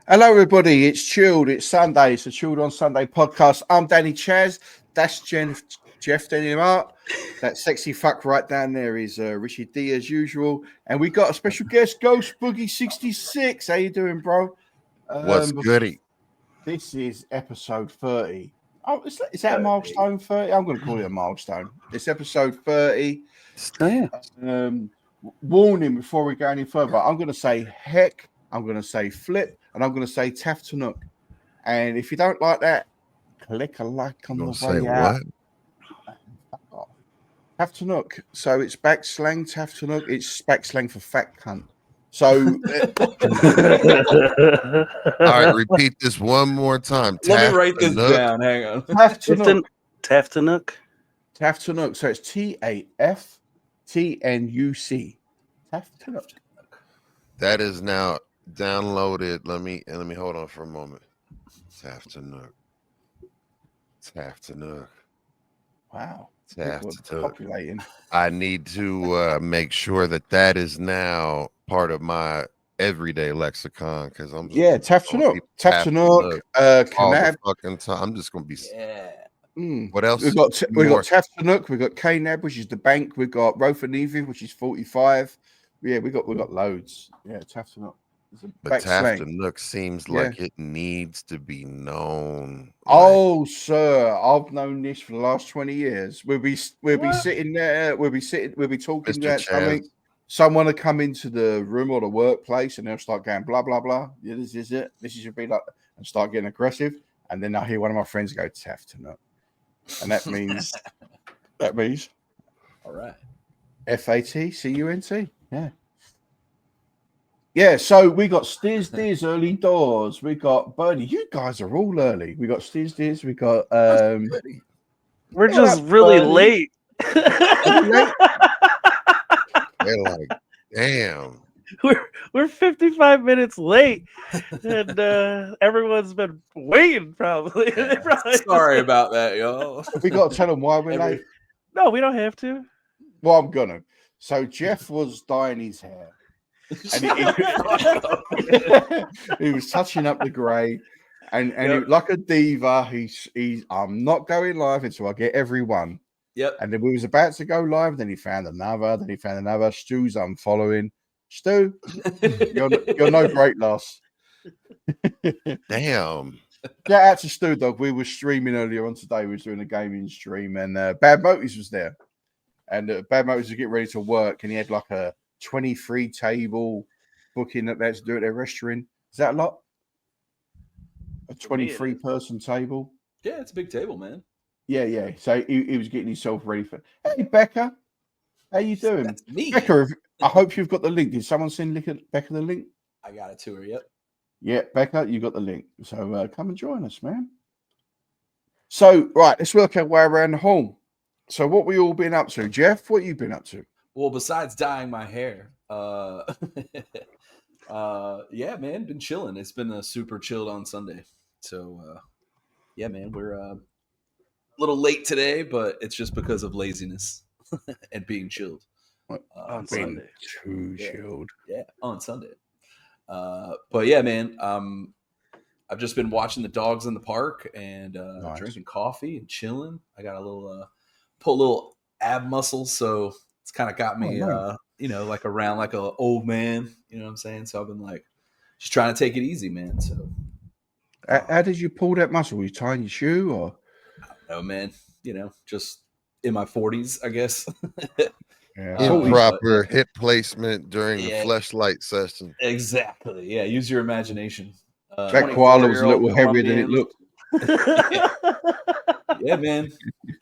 Hello, everybody. It's Chilled. It's Sunday. It's a Chilled on Sunday podcast. I'm Danny Chaz. That's Jeff Denny Art. That sexy fuck right down there is Richie D as usual. And we got a special guest, Ghost Boogie 66. How you doing, bro? What's goody? This is episode 30. Oh, is that a milestone 30? I'm going to call it a milestone. It's episode 30. Oh, yeah. Warning before we go any further. I'm going to say heck. I'm going to say flip, and I'm going to say Taftanuk. And if you don't like that, click a like on the way out. What? Taftanuk. So it's back slang, Taftanuk. It's back slang for fat cunt. So, all right, repeat this one more time. Let me write this down. Hang on. Taftanuk. Taftanuk. So it's TAFTNUC. Taftanuk. That is now downloaded. Let me hold on for a moment. Taftanuk. Wow. Populating. I need to make sure that is now part of my everyday lexicon because I'm Taftanuk, Kanab. Fucking time. I'm just gonna be. Yeah. What else? We got Taftanuk. We got Kanab, which is the bank. We got Rofanivi, which is 45. Yeah, we got loads. Yeah, Taftanuk. But Taftanuk seems like it needs to be known. Oh, sir, I've known this for the last 20 years. We'll be sitting there. We'll be talking about something. Someone will come into the room or the workplace, and they'll start going blah blah blah. Yeah, this is it. This should be like, and start getting aggressive. And then I hear one of my friends go Taftanuk, and that means all right. FATCUNT. Yeah. Yeah, so we got Stiz early doors. We got Bernie. You guys are all early. We got Stiz. We got we're just really late. They're like, damn. We're 55 minutes late, and everyone's been waiting. Probably. Sorry about that, y'all. We got to tell them why we're late. No, we don't have to. Well, I'm gonna. So Jeff was dyeing his hair. And he was touching up the grey, and he, like a diva, he's I'm not going live until I get everyone. Yep. And then we was about to go live, then he found another. Stu's unfollowing. Stu, you're no great loss. Damn. Shout out to Stu, dog. We were streaming earlier on today. We was doing a gaming stream, and Bad Motis was there. And Bad Motis was getting ready to work, and he had like a 23 table booking that they had to do at their restaurant. Is that a lot? A 23 person table? Yeah, it's a big table, man. Yeah. So he was getting himself ready for. Hey, Becca, how you doing? That's me. Becca, I hope you've got the link. Did someone send Becca the link? I got it to her. Yep. Yeah, Becca, you got the link. So come and join us, man. So right, let's work our way around the home. So what we all been up to, Jeff? What you been up to? Well, besides dyeing my hair, yeah, man, been chilling. It's been a super chilled on Sunday. So, yeah, man, we're a little late today, but it's just because of laziness and being chilled. On Sunday. Too chilled. Yeah, on Sunday. But yeah, man, I've just been watching the dogs in the park and drinking coffee and chilling. I got a little, pull a little ab muscles, so it's kind of got me, like around like an old man. You know what I'm saying? So I've been like just trying to take it easy, man. So how did you pull that muscle? Were you tying your shoe or? I don't know, man. Just in my 40s, I guess. Improper hip placement during the fleshlight session. Exactly. Yeah. Use your imagination. That koala was a little heavier than it looked. Yeah, man.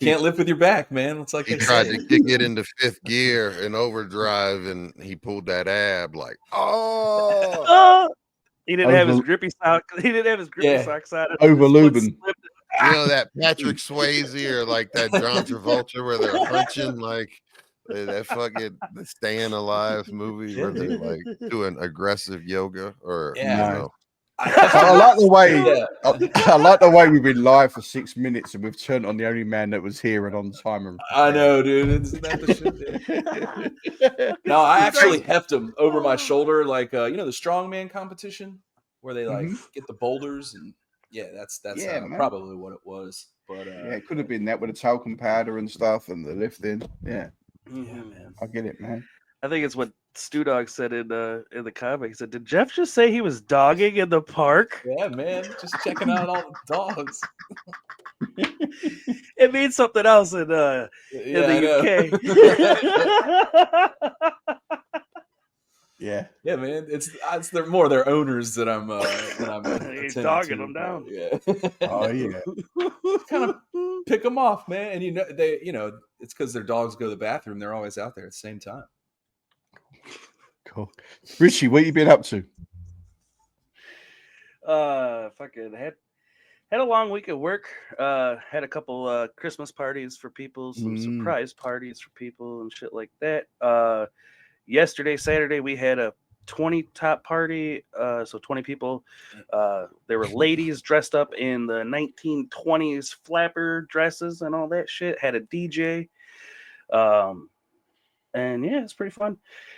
Can't lift with your back, man. It's like he tried to kick it into fifth gear in overdrive, and he pulled that ab like, he didn't have his grippy sock. He didn't have his grippy socks on. Overlubing. You know that Patrick Swayze or like that John Travolta where they're punching like that fucking Staying Alive movie where they're like doing aggressive yoga or you know. I like the way I like the way we've been live for 6 minutes and we've turned on the only man that was here and on time. I know, dude. Isn't that the shit? No, I actually heft him over my shoulder, like the strongman competition where they like get the boulders and that's probably what it was. But it could have been that with the talcum powder and stuff and the lifting. Yeah, man, I get it, man. I think it's what Stu Dog said in the comic. He said, "Did Jeff just say he was dogging in the park?" Yeah, man, just checking out all the dogs. It means something else in the UK. Yeah, man. It's they're more their owners that I'm He's dogging them down. Yeah. Oh yeah. Kind of pick them off, man. And it's because their dogs go to the bathroom. They're always out there at the same time. Cool. Richie, what you been up to? Fucking had a long week at work. Had a couple Christmas parties for people, some surprise parties for people and shit like that. Yesterday, Saturday, we had a 20 top party. So 20 people. There were ladies dressed up in the 1920s flapper dresses and all that shit. Had a DJ. And yeah, it's pretty fun.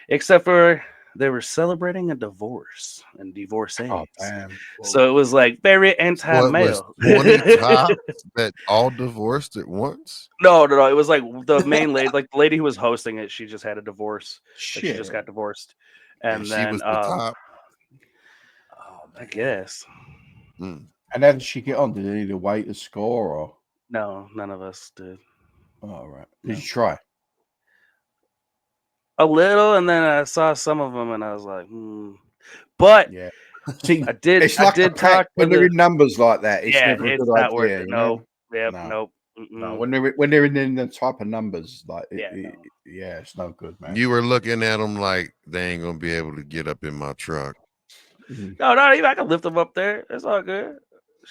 Except for they were celebrating a divorce and divorcees. Oh, damn. So it was like very anti-male. 20 cops that all divorced at once? No. It was like the main lady, like the lady who was hosting it. She just had a divorce. Like she just got divorced, and then she was the top. I guess. And how did she get on? Did they need to wait to score or? No, none of us did. Oh, right. Did you try? A little, and then I saw some of them, and I was like, But yeah, see, I did. It's like I did talk when they're in numbers like that. It's never a it's good not idea, worth it. No. Nope. No, when they're in the type of numbers, like it's no good, man. You were looking at them like they ain't gonna be able to get up in my truck. No, not even. I can lift them up there. It's all good.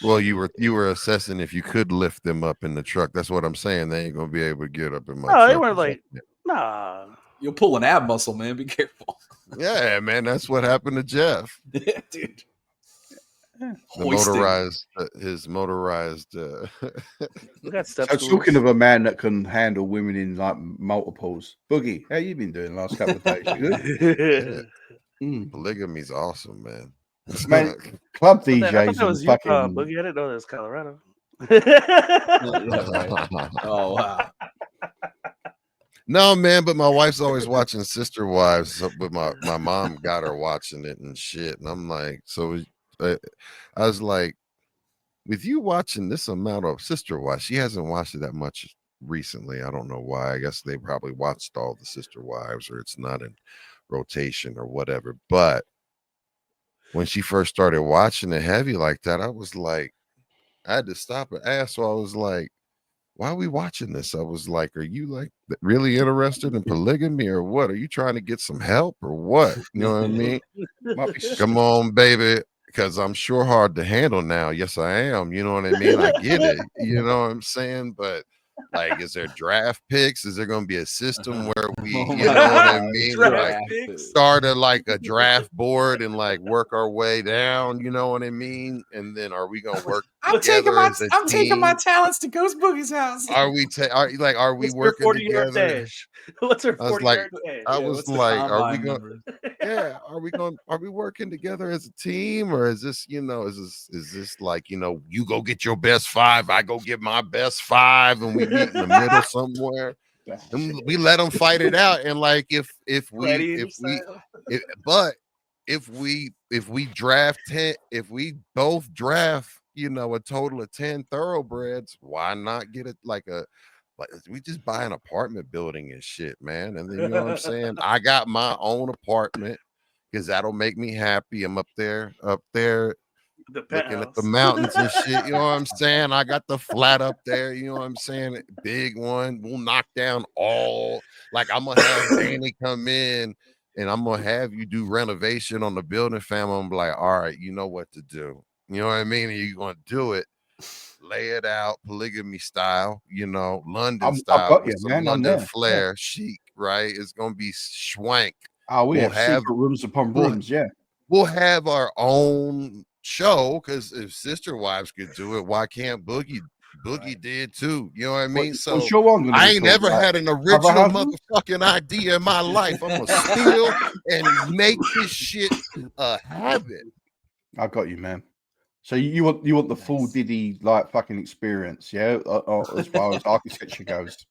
Well, you were assessing if you could lift them up in the truck. That's what I'm saying. They ain't gonna be able to get up in my truck. No, they weren't like, nah. You'll pull an ab muscle, man. Be careful. Yeah, man. That's what happened to Jeff. Yeah, dude. His motorized. We got so talking of a man that can handle women in like multiples, Boogie, how you been doing the last couple of days? You good? Polygamy's awesome, man. Man, club DJs. I thought that was Utah, Boogie. I didn't know that was Colorado. Oh wow. No, man, but my wife's always watching Sister Wives. But my mom got her watching it and shit. And I'm like, so I was like, with you watching this amount of Sister Wives, she hasn't watched it that much recently. I don't know why. I guess they probably watched all the Sister Wives, or it's not in rotation or whatever. But when she first started watching it heavy like that, I was like, I had to stop and ask. So I was like, why are we watching this? I was like, are you like really interested in polygamy or what? Are you trying to get some help or what? You know what I mean? Come on, baby, because I'm sure hard to handle now. Yes, I am. You know what I mean? I get it. You know what I'm saying? But like, is there draft picks? Is there going to be a system where we, you know what I mean? Like, start like a draft board and like work our way down. You know what I mean? And then are we going to work? I'm taking my talents to Ghost Boogie's house. Are we working together? Dash? What's her 40-yard dash? I was like, are we going? Yeah, are we working together as a team, or is this, is this like, you go get your best 5, I go get my best 5, and we meet in the middle somewhere, and we let them fight it out. And like, if we draft 10, if we both draft, a total of 10 thoroughbreds, why not get it like we just buy an apartment building and shit, man. And then, you know what I'm saying? I got my own apartment because that'll make me happy. I'm up there looking at the mountains and shit. You know what I'm saying? I got the flat up there. You know what I'm saying? Big one. We'll knock down all. Like, I'm gonna have Danny come in and I'm gonna have you do renovation on the building, fam. I'm like, all right, you know what to do. You know what I mean? And you're gonna do it. Lay it out, polygamy style, London style, with some London flair, chic, right? It's gonna be swank. Oh, we'll have secret rooms upon rooms, We'll have our own show, because if Sister Wives could do it, why can't Boogie? Boogie did too. You know what I mean? So I ain't never had an original motherfucking idea in my life. I'm gonna steal and make this shit a habit. I got you, man. So you want the full Diddy like fucking experience, yeah? As far as architecture goes.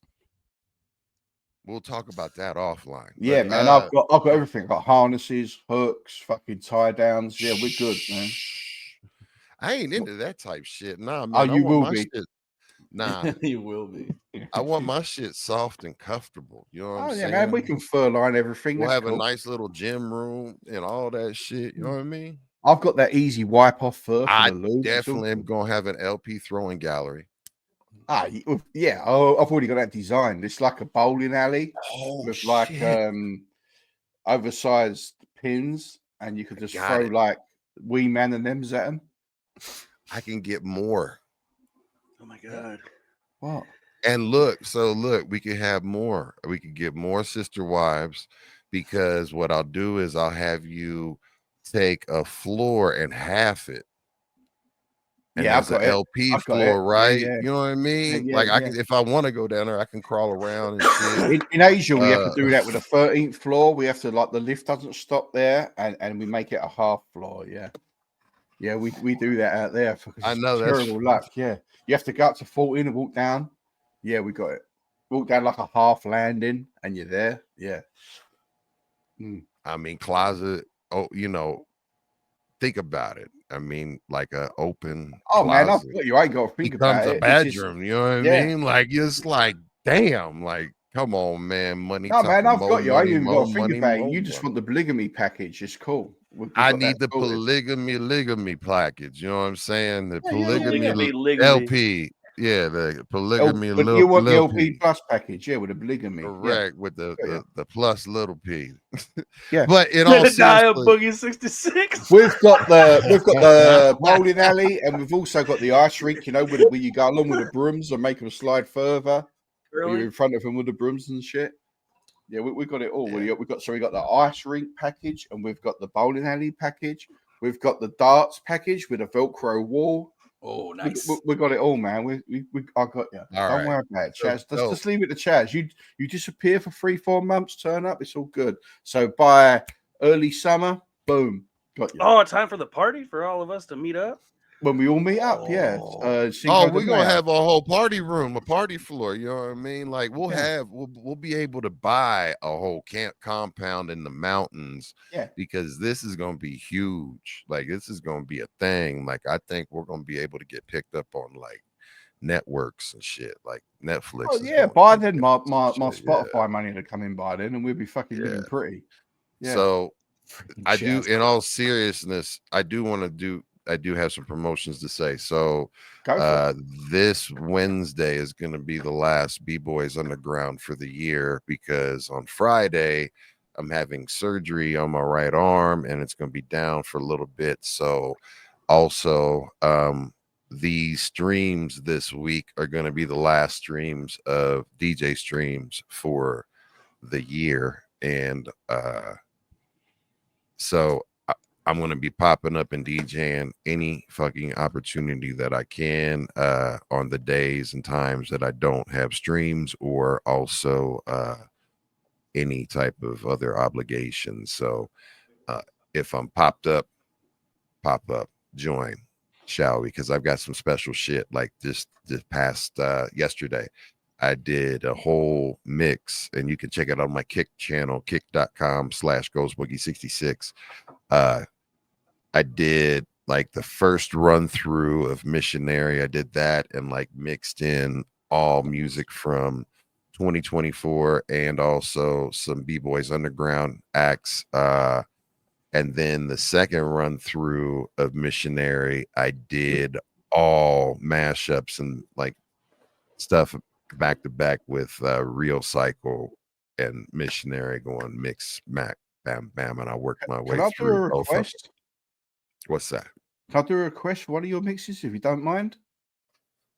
We'll talk about that offline. Yeah, but, man. I've got everything. I've got harnesses, hooks, fucking tie downs. Yeah, we're good, man. I ain't into that type shit. Nah, man. Oh, you will my be. Shit. Nah, you will be. I want my shit soft and comfortable. You know what I'm saying? Man. We can fur line everything. We'll That's have cool. a nice little gym room and all that shit. You know what I mean? I've got that easy wipe off fur for I the lube. definitely am gonna have an LP throwing gallery. Yeah. Oh, I've already got that designed. It's like a bowling alley with like oversized pins, and you could just throw like Wee Man and them's at them. I can get more. Oh my god! What? And look, we could have more. We could get more sister wives, because what I'll do is I'll have you take a floor and half it. And there's an LP floor, right? Yeah. You know what I mean? Yeah, like I can, if I want to go down there, I can crawl around and shit. In Asia, we have to do that with a 13th floor. We have to like the lift doesn't stop there, and we make it a half floor. Yeah, yeah, we do that out there because I know it's terrible luck. Yeah, you have to go up to 14 and walk down. Yeah, we got it. Walk down like a half landing, and you're there. Yeah. I mean, closet. Oh, think about it. I mean, like a open closet. Man, I've got you. I ain't got to think about it. Becomes a bedroom. You know what I mean? Like, it's like, damn. Like, come on, man. Money. No, man, I've got you. I ain't even got to think about it. You money. just want the polygamy package. It's cool. I need the polygamy package. You know what I'm saying? The polygamy LP. Yeah, the polygamy. But you want the LP plus package, yeah, with a polygamy. Correct, with the plus little P. Yeah, but in all Boogie 66. We've got the bowling alley, and we've also got the ice rink. You know, where you go along with the brooms and make them slide further. Really? You're in front of them with the brooms and shit. Yeah, we got it all. Yeah. We got the ice rink package, and we've got the bowling alley package. We've got the darts package with a Velcro wall. Oh, nice. We got it all, man. I got you. Don't worry about it, Chaz. Just leave it to Chaz. You disappear for 3-4 months, turn up, it's all good. So by early summer, boom, got you. Oh, time for the party for all of us to meet up. When we all meet up, yeah. We're gonna have a whole party room, a party floor. You know what I mean? Like we'll be able to buy a whole camp compound in the mountains. Yeah, because this is gonna be huge. Like this is gonna be a thing. Like I think we're gonna be able to get picked up on like networks and shit, like Netflix. Oh yeah, by then my Spotify money to come in by then, and we'll be fucking living pretty. Yeah. So I do, in all seriousness, I do have some promotions to say. So this Wednesday is going to be the last B-Boys Underground for the year, because on Friday I'm having surgery on my right arm and it's going to be down for a little bit. So also these streams this week are going to be the last streams of DJ streams for the year. And so I'm going to be popping up and DJing any fucking opportunity that I can on the days and times that I don't have streams, or also any type of other obligations. So if I'm pop up, join, shall we? Because I've got some special shit. Like this past yesterday, I did a whole mix, and you can check it out on my Kick channel, kick.com/ghostboogie66. I did like the first run through of Missionary. I did that and like mixed in all music from 2024 and also some B-Boys Underground acts. And then the second run through of Missionary, I did all mashups and like stuff back to back with Real Cycle and Missionary going mix, mac, bam, bam. And I worked my way through both of them. What's that? Can I do a request for one of your mixes, if you don't mind?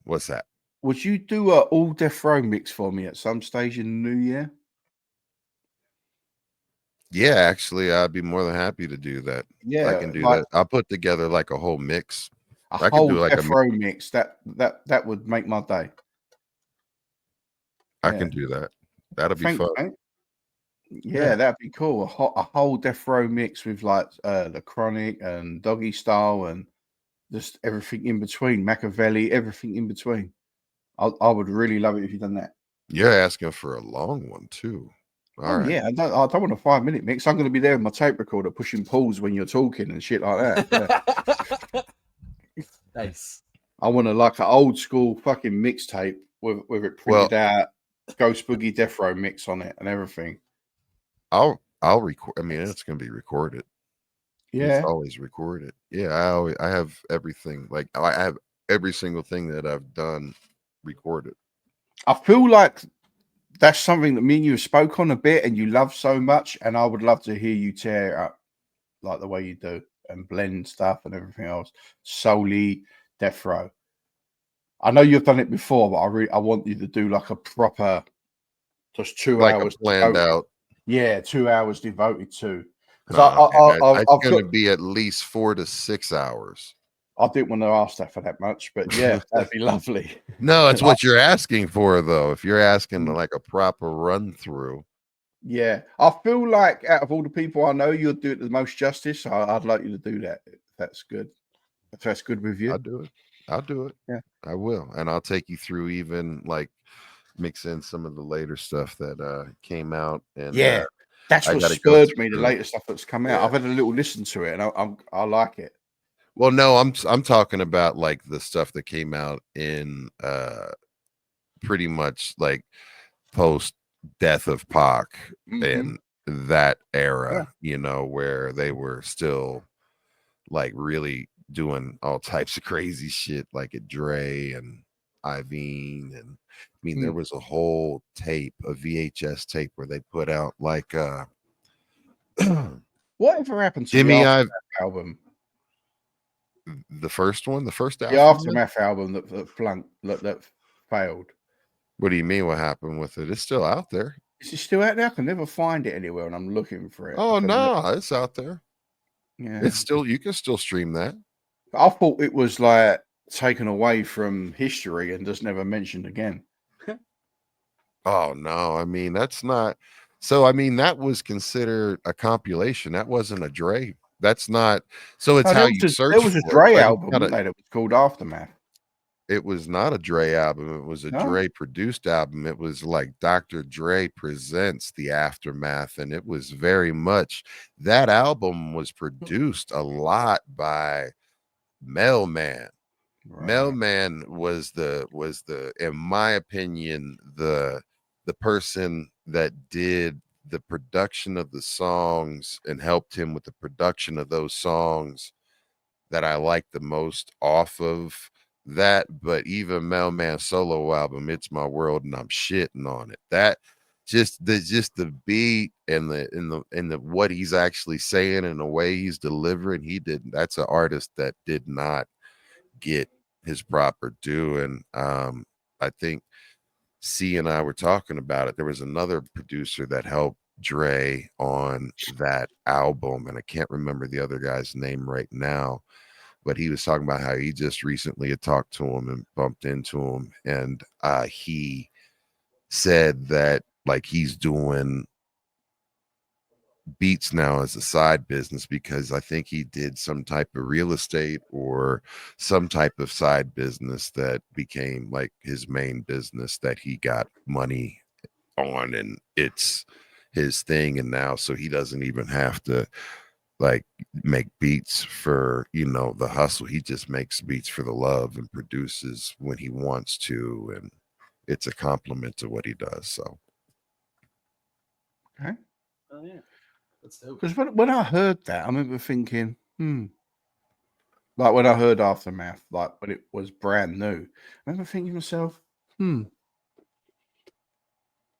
What's that? Would you do a all Death Row mix for me at some stage in the new year? Yeah, actually, I'd be more than happy to do that. Yeah, I can do that. I'll put together like a whole mix. I can do like Death Row mix. That would make my day. I can do that. That'll be fun. Mate. Yeah, that'd be cool. A whole Death Row mix with like the Chronic and Doggy Style and just everything in between, Machiavelli, everything in between. I would really love it if you done that. You're asking for a long one too. All right. Yeah, I don't want a 5-minute mix. I'm going to be there with my tape recorder pushing pause when you're talking and shit like that. Yeah. Nice. I want to like an old school fucking mixtape with it printed out, Ghost Boogie Death Row mix on it and everything. I'll record. I mean, it's going to be recorded. Yeah, it's always recorded. Yeah, I have everything. Like I have every single thing that I've done recorded. I feel like that's something that me and you spoke on a bit and you love so much, and I would love to hear you tear it up like the way you do and blend stuff and everything else. Solely Death Row. I know you've done it before, but I want you to do like a proper, just 2 Like hours a planned out. Yeah, 2 hours devoted to. Because it's I've going to be at least 4 to 6 hours. I didn't want to ask that for that much, but yeah, that'd be lovely. No, it's what you're asking for, though. If you're asking like a proper run through. Yeah, I feel like out of all the people I know, you'll do it the most justice. I'd like you to do that. If that's good. If that's good with you, I'll do it. I'll do it. Yeah, I will. And I'll take you through even like mix in some of the later stuff that came out. And yeah, that's what spurred me. The later stuff that's come out. I've had a little listen to it, and I like it. Well, no, I'm talking about like the stuff that came out in pretty much like post death of Pac and that era, you know, where they were still like really doing all types of crazy shit like at Dre and Iveen. And I mean there was a whole tape, a VHS tape where they put out like whatever happened to Jimmy the Aftermath album? The first one, the first The Aftermath album that flunked, that failed. What do you mean? What happened with it? It's still out there. Is it still out there? I can never find it anywhere, and I'm looking for it. Oh no, it's out there. Yeah, it's still, you can still stream that. I thought it was like taken away from history and just never mentioned again. Oh no, I mean that's not. So I mean that was considered a compilation. That wasn't a Dre. That's not. So it's how you search. There was a Dre album that was called Aftermath. It was not a Dre album. It was a Dre produced album. It was like Dr. Dre presents the Aftermath, and it was very much, that album was produced a lot by Mailman. Right. Mailman was the in my opinion the person that did the production of the songs and helped him with the production of those songs that I like the most off of that. But even Mailman's solo album, It's My World and I'm Shitting on It, that just the beat and the what he's actually saying and the way he's delivering, that's an artist that did not get his proper due. And I think C and I were talking about it. There was another producer that helped Dre on that album, and I can't remember the other guy's name right now, but he was talking about how he just recently had talked to him and bumped into him, and he said that like he's doing beats now as a side business because I think he did some type of real estate or some type of side business that became like his main business that he got money on, and it's his thing. And now so he doesn't even have to like make beats for, you know, the hustle. He just makes beats for the love and produces when he wants to, and it's a compliment to what he does. So okay. Oh yeah, that's dope. Because when I heard that, I remember thinking, like when I heard Aftermath, like when it was brand new, I remember thinking to myself,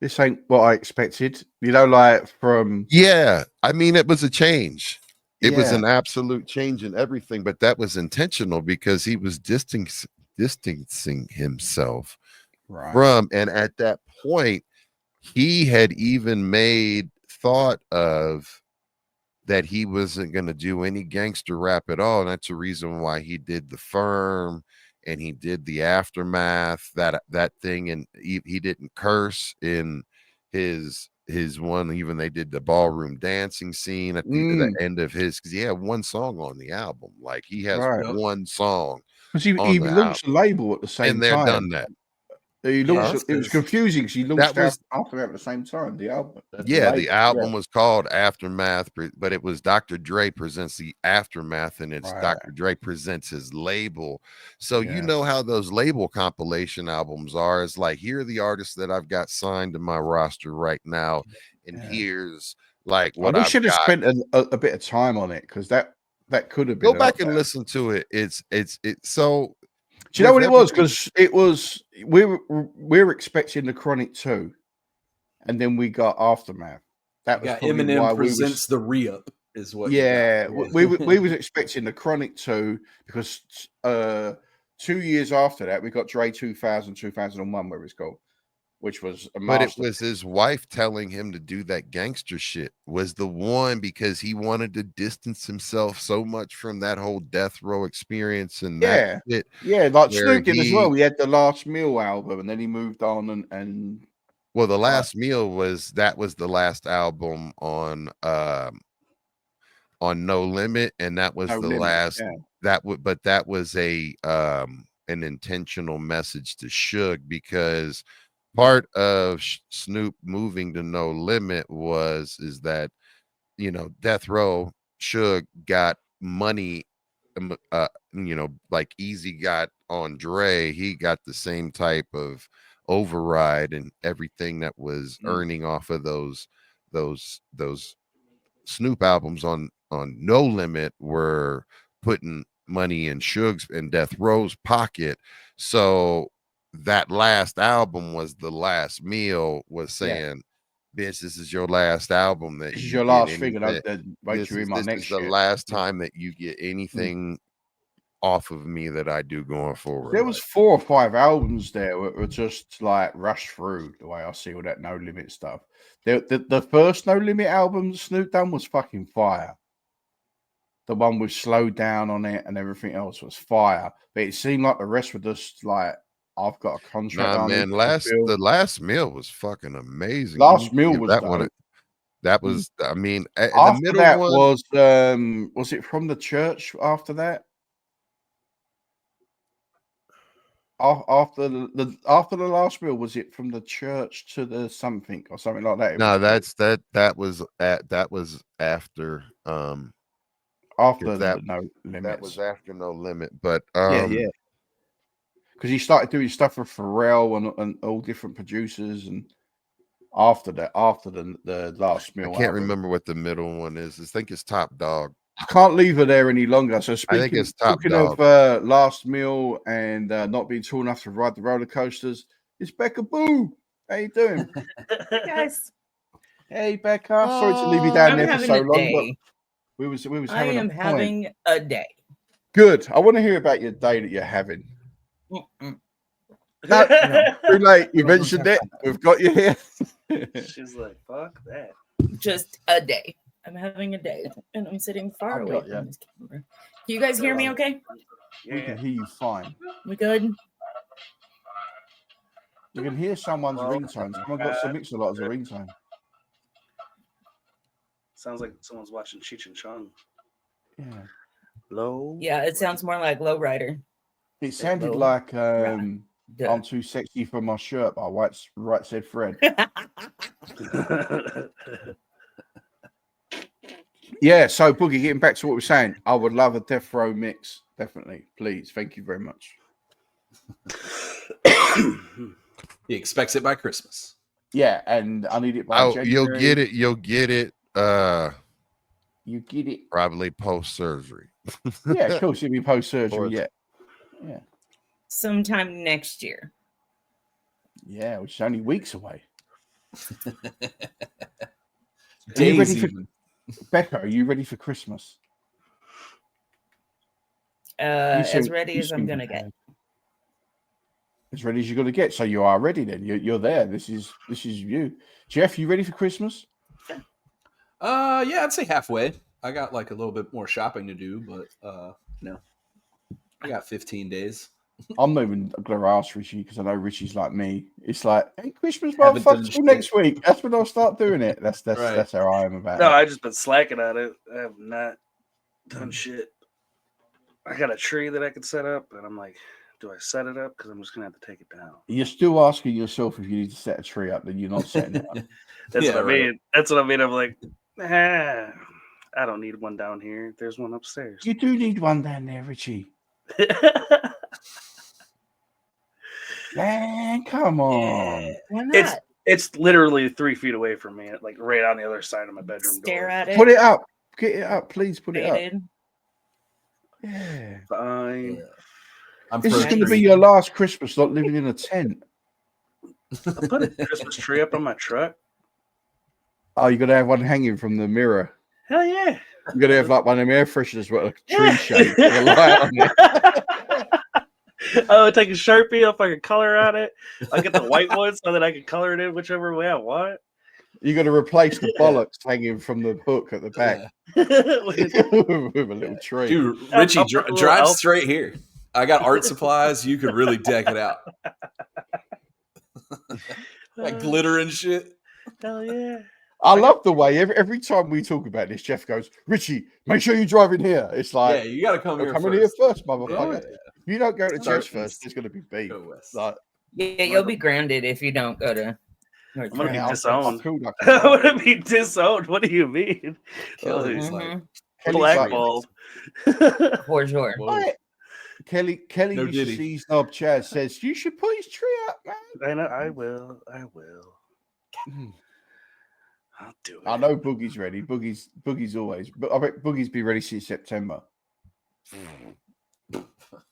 this ain't what I expected. You know, like from I mean, it was a change. It was an absolute change in everything, but that was intentional because he was distancing himself from, and at that point, he had even made thought of that he wasn't going to do any gangster rap at all. And that's the reason why he did The Firm and he did the Aftermath, that thing. And he didn't curse in his his one. Even they did the ballroom dancing scene at the end of his, because he had one song on the album. Like he has one song because he on the launched album, the label at the same and they're time. done that. He launched. It was confusing because he launched after that at the same time. The album. The album was called Aftermath, but it was Dr. Dre presents the Aftermath, and it's Dr. Dre presents his label. So you know how those label compilation albums are. It's like, here are the artists that I've got signed to my roster right now, and here's like what we I've should have got. spent a bit of time on it, because that could have been. Go back and listen to it. It's so. Do you know what it was? Because we're expecting the Chronic 2, and then we got Aftermath. That was probably Eminem why presents the re-up is what. Yeah, we was expecting the Chronic 2, because 2 years after that we got Dre 2001, where it's called, which was a But it was his wife telling him to do that gangster shit was the one, because he wanted to distance himself so much from that whole death row experience. And that shit, like Snoop did as well. He had the Last Meal album, and then he moved on and well, the Last Meal was the last album on No Limit, and that was the last but that was a an intentional message to Suge, because part of Snoop moving to No Limit is that, you know, Death Row, Suge got money, you know, like Easy got on Dre. He got the same type of override, and everything that was earning off of those Snoop albums on No Limit were putting money in Suge's and Death Row's pocket. So that last album was the Last Meal, was saying, bitch, this is your last album that this is you your get last anything. This is the last time that you get anything off of me that I do going forward. There was 4 or 5 albums there that were just like rushed through, the way I see all that No Limit stuff. The first No Limit album Snoop done was fucking fire. The one with Slow Down on it and everything else was fire. But it seemed like the rest were just like, I've got a contract. Nah, man, the Last Meal was fucking amazing. Last Meal was that one. That was, I mean, after the middle that one was it From the Church after that? After the Last Meal, was it From the Church to the something or something like that? No, that was after after No Limit. That was after No Limit, but yeah, because he started doing stuff for Pharrell and all different producers, and after the Last Meal, I can't remember what the middle one is. I think it's Top Dog. I can't leave her there any longer. So I think it's Top Dog. Of Last Meal and not being tall enough to ride the roller coasters, it's Becca Boo. How you doing? Hey guys. Hey Becca. Sorry to leave you down there for so long, but we was having a day. Good. I want to hear about your day that you're having. No, too late. You mentioned it. We've got you here. She's like, fuck that. Just a day. I'm having a day, and I'm sitting far away from this camera. Can you guys hear me okay? We can hear you fine. We good? You can hear someone's ringtone. Someone got some mix a lot as a ringtone. Sounds like someone's watching Cheech and Chong. Yeah. Low. Yeah, it sounds more like Lowrider. It sounded like I'm Too Sexy for My Shirt by Right Said Fred. Yeah, so Boogie, getting back to what we're saying, I would love a Death Row mix. Definitely. Please. Thank you very much. He expects it by Christmas. Yeah, and I need it by January. You'll get it. You get it. Probably post-surgery. Yeah, of course, it'll be post-surgery, yeah. Sometime next year. Yeah, which is only weeks away. Becca, are you ready for Christmas? As ready as I'm gonna get. As ready as you're gonna get. So you are ready then. You're there. This is you. Jeff, you ready for Christmas? Yeah, I'd say halfway. I got like a little bit more shopping to do, but no. I got 15 days. I'm not even gonna ask Richie because I know Richie's like me. It's like, hey, Christmas Haven't done motherfucker till shit. next week. That's when I'll start doing it. That's Right. how I am about No, it. I just been slacking on it. I have not done shit. I got a tree that I could set up, and I'm like, do I set it up? Because I'm just gonna have to take it down. You're still asking yourself if you need to set a tree up, then you're not setting it up. That's Yeah, what I right. mean. That's what I mean. I'm like, I don't need one down here. There's one upstairs. You do need one down there, Richie. Man, come on. Why not? It's literally 3 feet away from me, like right on the other side of my bedroom Stare door. at it. Put it up. Get it up, please. Put it up. Faded. Yeah. Fine. Yeah. I'm This is going to be frustrated. your last Christmas, not living in a tent. I put a Christmas tree up on my truck. Oh, you're going to have one hanging from the mirror. Hell yeah. You're going to have like one of them air fresheners with a tree shape with a light on it. Oh, take a Sharpie, I'll fucking color on it. I'll get the white one so that I can color it in whichever way I want. You're going to replace the bollocks hanging from the hook at the back with a little tree. Dude, Richie, I'll put the little drive elf- straight here. I got art supplies. You could really deck it out. Like glitter and shit. Hell yeah. I love the way every time we talk about this, Jeff goes, Richie, make sure you drive in here. It's Yeah, like, you got to come here come first. in here first, motherfucker. Yeah. If you don't go to Start church first, east. there's going to be beef. Go west. Like, Yeah, you'll be grounded if you don't go to North I'm gonna be Carolina. disowned. feel like I'm gonna be disowned. What do you mean? Kelly's Mhm. like, Kelly's like, Blackballed. For sure. whoa. "What?" Kelly No you diddy. see Snob Chaz says, you should put his tree up, man. I know. I will. Mm. I'll do it. I know Boogie's ready. Boogie's always, but I bet Boogie's be ready since September.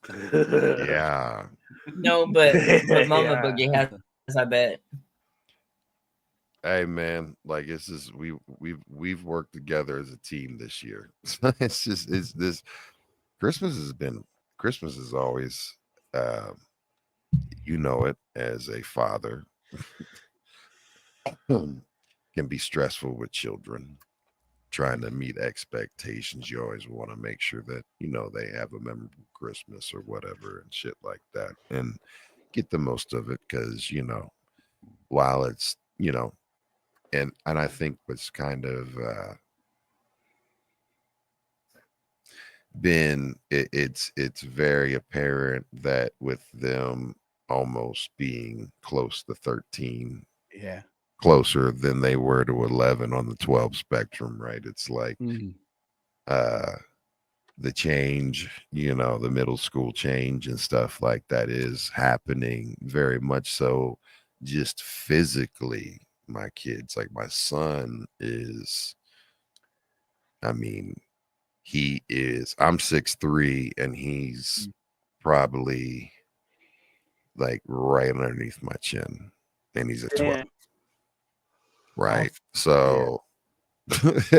Yeah. No, but Mama Yeah. Boogie has, I bet. Hey man, like this is we've worked together as a team this year. It's this Christmas is always you know it as a father can be stressful with children trying to meet expectations. You always want to make sure that they have a memorable Christmas or whatever and shit like that and get the most of it because while it's and I think what's kind of it's very apparent that with them almost being close to 13, Yeah. closer than they were to 11 on the 12 spectrum, right? It's like the change, the middle school change and stuff like that is happening very much so just physically. My kids, like my son is, I mean, I'm 6'3" and he's probably like right underneath my chin and he's a 12. Right. So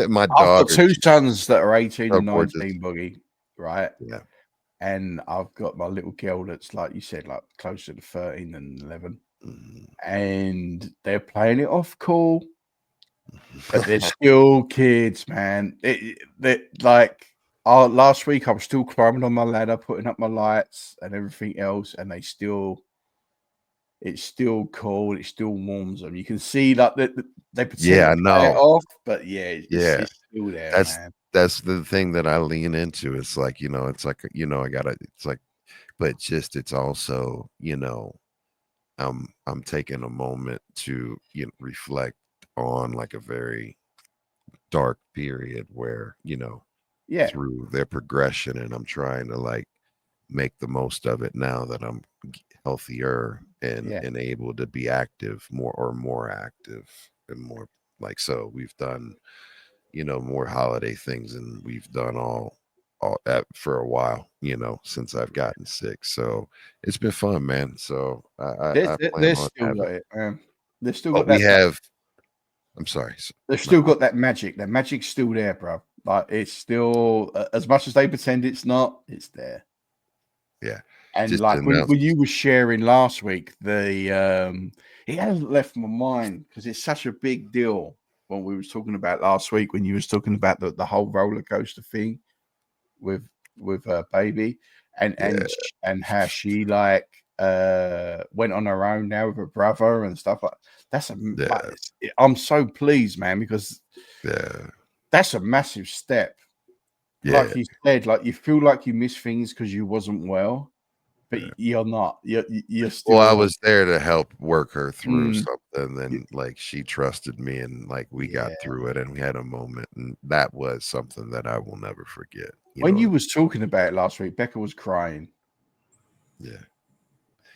my I've dog got two sons that are 18 and gorgeous. 19, Boogie, right? Yeah. And I've got my little girl that's like you said, like closer to 13 than 11. And they're playing it off cool, but they're still kids, man. Last week I was still climbing on my ladder, putting up my lights and everything else, and it's still cold. It still warms them. You can see like they pretend to play it off, but it's still there, man. That's the thing that I lean into. It's like, it's like, but just, it's also, I'm taking a moment to reflect on like a very dark period where, through their progression, and I'm trying to like make the most of it now that I'm healthier and able to be active more active and more like, so we've done, more holiday things and we've done all that for a while, since I've gotten sick. So it's been fun, man. So I plan on still got it, man. They've still got we that. have. I'm sorry. They've still got that magic. That magic's still there, bro. Like it's still as much as they pretend it's not. It's there. Yeah. And just like when you were sharing last week, it hasn't left my mind because it's such a big deal. What we was talking about last week when you was talking about the whole roller coaster thing with baby, and how she like went on her own now with her brother and stuff like that's I'm so pleased, man, because that's a massive step. Like you said, like you feel like you miss things because you wasn't well, but you're not. You're still. Well, I was there to help work her through something, and like she trusted me, and like we got through it, and we had a moment, and that was something that I will never forget. When you was talking about it last week, Becca was crying. Yeah,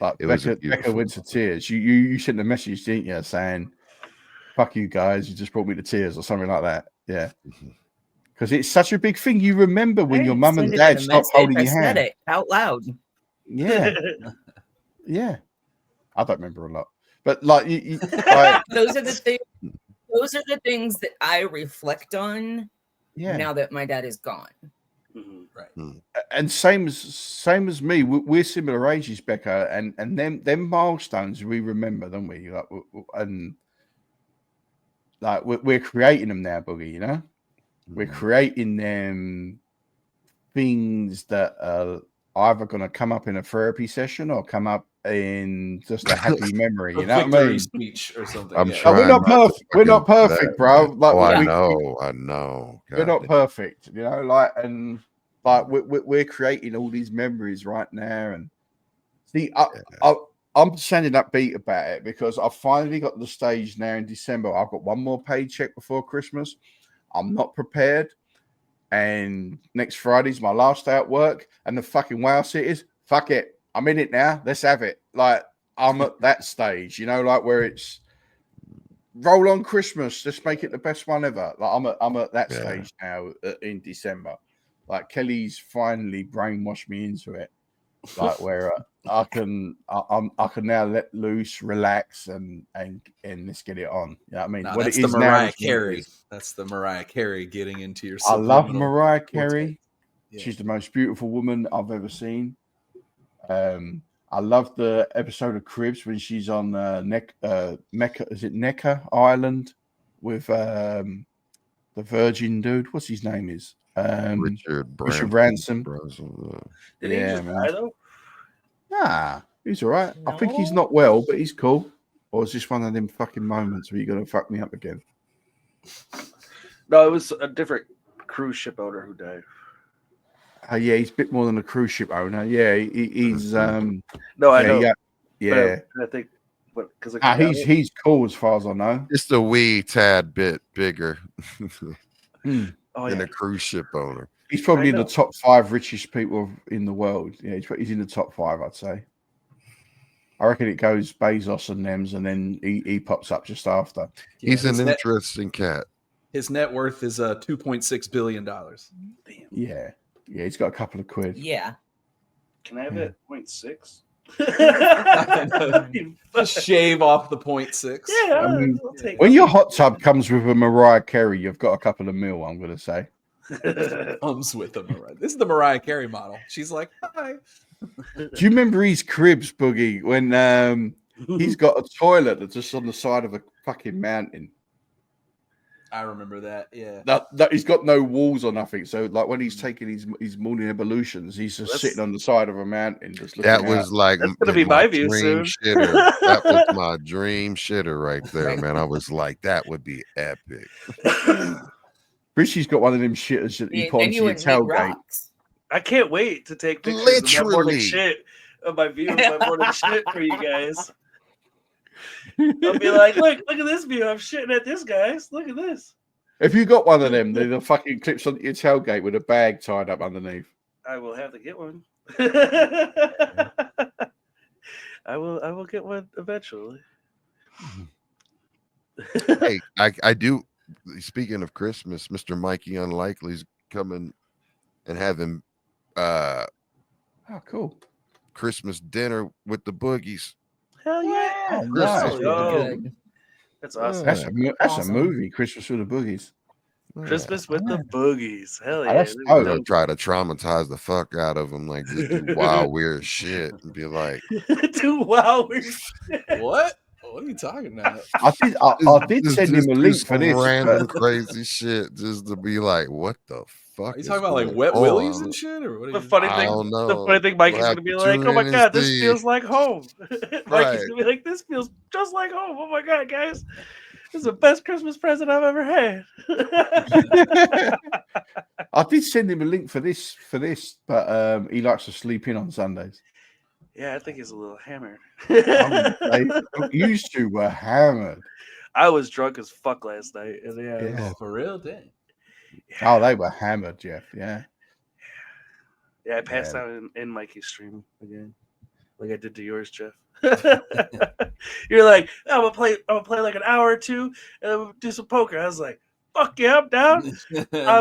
like Becca went to tears. You sent a message, didn't you, saying, "Fuck you guys, you just brought me to tears" or something like that. Yeah. Because it's such a big thing. You remember when your mum and dad stopped holding your hand. It out loud. Yeah. Yeah. I don't remember a lot. But like, like those are the things. Those are the things that I reflect on now that my dad is gone. Right. And same as me, we're similar ages, Becca, and them milestones we remember, don't we? Like, and like we're creating them now, Boogie. You know, we're creating them things that are either going to come up in a therapy session or come up in just a happy memory. You know what I mean? Speech or something. I'm we're not perfect. We're not perfect, bro. Like, I know. God, we're not perfect. You know, like and. Like we're creating all these memories right now, and see, I'm standing upbeat about it because I've finally got to the stage now in December. I've got one more paycheck before Christmas. I'm not prepared, and next Friday's my last day at work. And the fucking wow is fuck it, I'm in it now. Let's have it. Like I'm at that stage, you know, like where it's roll on Christmas. Let's make it the best one ever. Like I'm at that stage now in December. Like Kelly's finally brainwashed me into it, like where I can now let loose, relax, and let's get it on. You know what I mean? No, what that's it is the Mariah now Carey. That's the Mariah Carey getting into your. I love Mariah Carey. Yeah. She's the most beautiful woman I've ever seen. I love the episode of Cribs when she's on Mecca. Is it Necker Island with the Virgin dude? What's his name is? Richard Branson. Did he just die though? Nah, he's all right. No. I think he's not well, but he's cool. Or is this one of them fucking moments where you're gonna fuck me up again? No, it was a different cruise ship owner who died. Yeah, he's a bit more than a cruise ship owner. Yeah, he's no, I know. Yeah. I think because he's cool as far as I know. Just a wee tad bit bigger than a a cruise ship owner. He's probably in the top 5 richest people in the world. Yeah, he's in the top 5, I'd say. I reckon it goes Bezos and Nems, and then he pops up just after. Yeah, he's an interesting cat. His net worth is $2.6 billion. Damn. Yeah, he's got a couple of quid. Yeah. Can I have it 0.6? Just shave off the 0.6. Yeah, I'll take when your hot tub comes with a Mariah Carey, you've got a couple of mil. I'm going to say. Comes with a Mariah. This is the Mariah Carey model. She's like, hi. Do you remember his Cribs, Boogie, when he's got a toilet that's just on the side of a fucking mountain? I remember that. Yeah. That he's got no walls or nothing. So like when he's taking his morning evolutions, he's just sitting on the side of a mountain, just looking that was out. like that's gonna be my view soon. That was my dream shitter right there, man. I was like, that would be epic. Richie's got one of them shitters that he put onto your tailgate. I can't wait to take pictures of my morning shit of my view of my morning shit for you guys. I'll be like, look at this view. I'm shitting at this, guys. Look at this. If you got one of them, the fucking clips onto your tailgate with a bag tied up underneath. I will have to get one. I will get one eventually. Hey, I do. Speaking of Christmas, Mr. Mikey Unlikely's coming and having cool Christmas dinner with the Boogies. Hell yeah! Oh, nice. Good. That's awesome. That's a movie. Christmas with the Boogies. Christmas with the Boogies. Hell yeah! That's try to traumatize the fuck out of them, like just do wild weird shit, and be like, do wild weird shit. What? What are you talking about? I did send him a link for this. Random crazy shit just to be like, what the fuck? Are you talking about like wet willies and shit, or what? The funny thing, Mikey's gonna be like, "Oh my god, this feels like home." Mikey's gonna be like, "This feels just like home." Oh my god, guys, this is the best Christmas present I've ever had. I did send him a link for this, but he likes to sleep in on Sundays. Yeah, I think he's a little hammered. You two were hammered. I was drunk as fuck last night, and yeah. For real, dang. Yeah. Oh, they were hammered, Jeff. Yeah. Yeah, I passed out in Mikey's stream again, like I did to yours, Jeff. You're like, I'm gonna play like an hour or two, and I'm gonna do some poker. I was like, fuck yeah, I'm down. I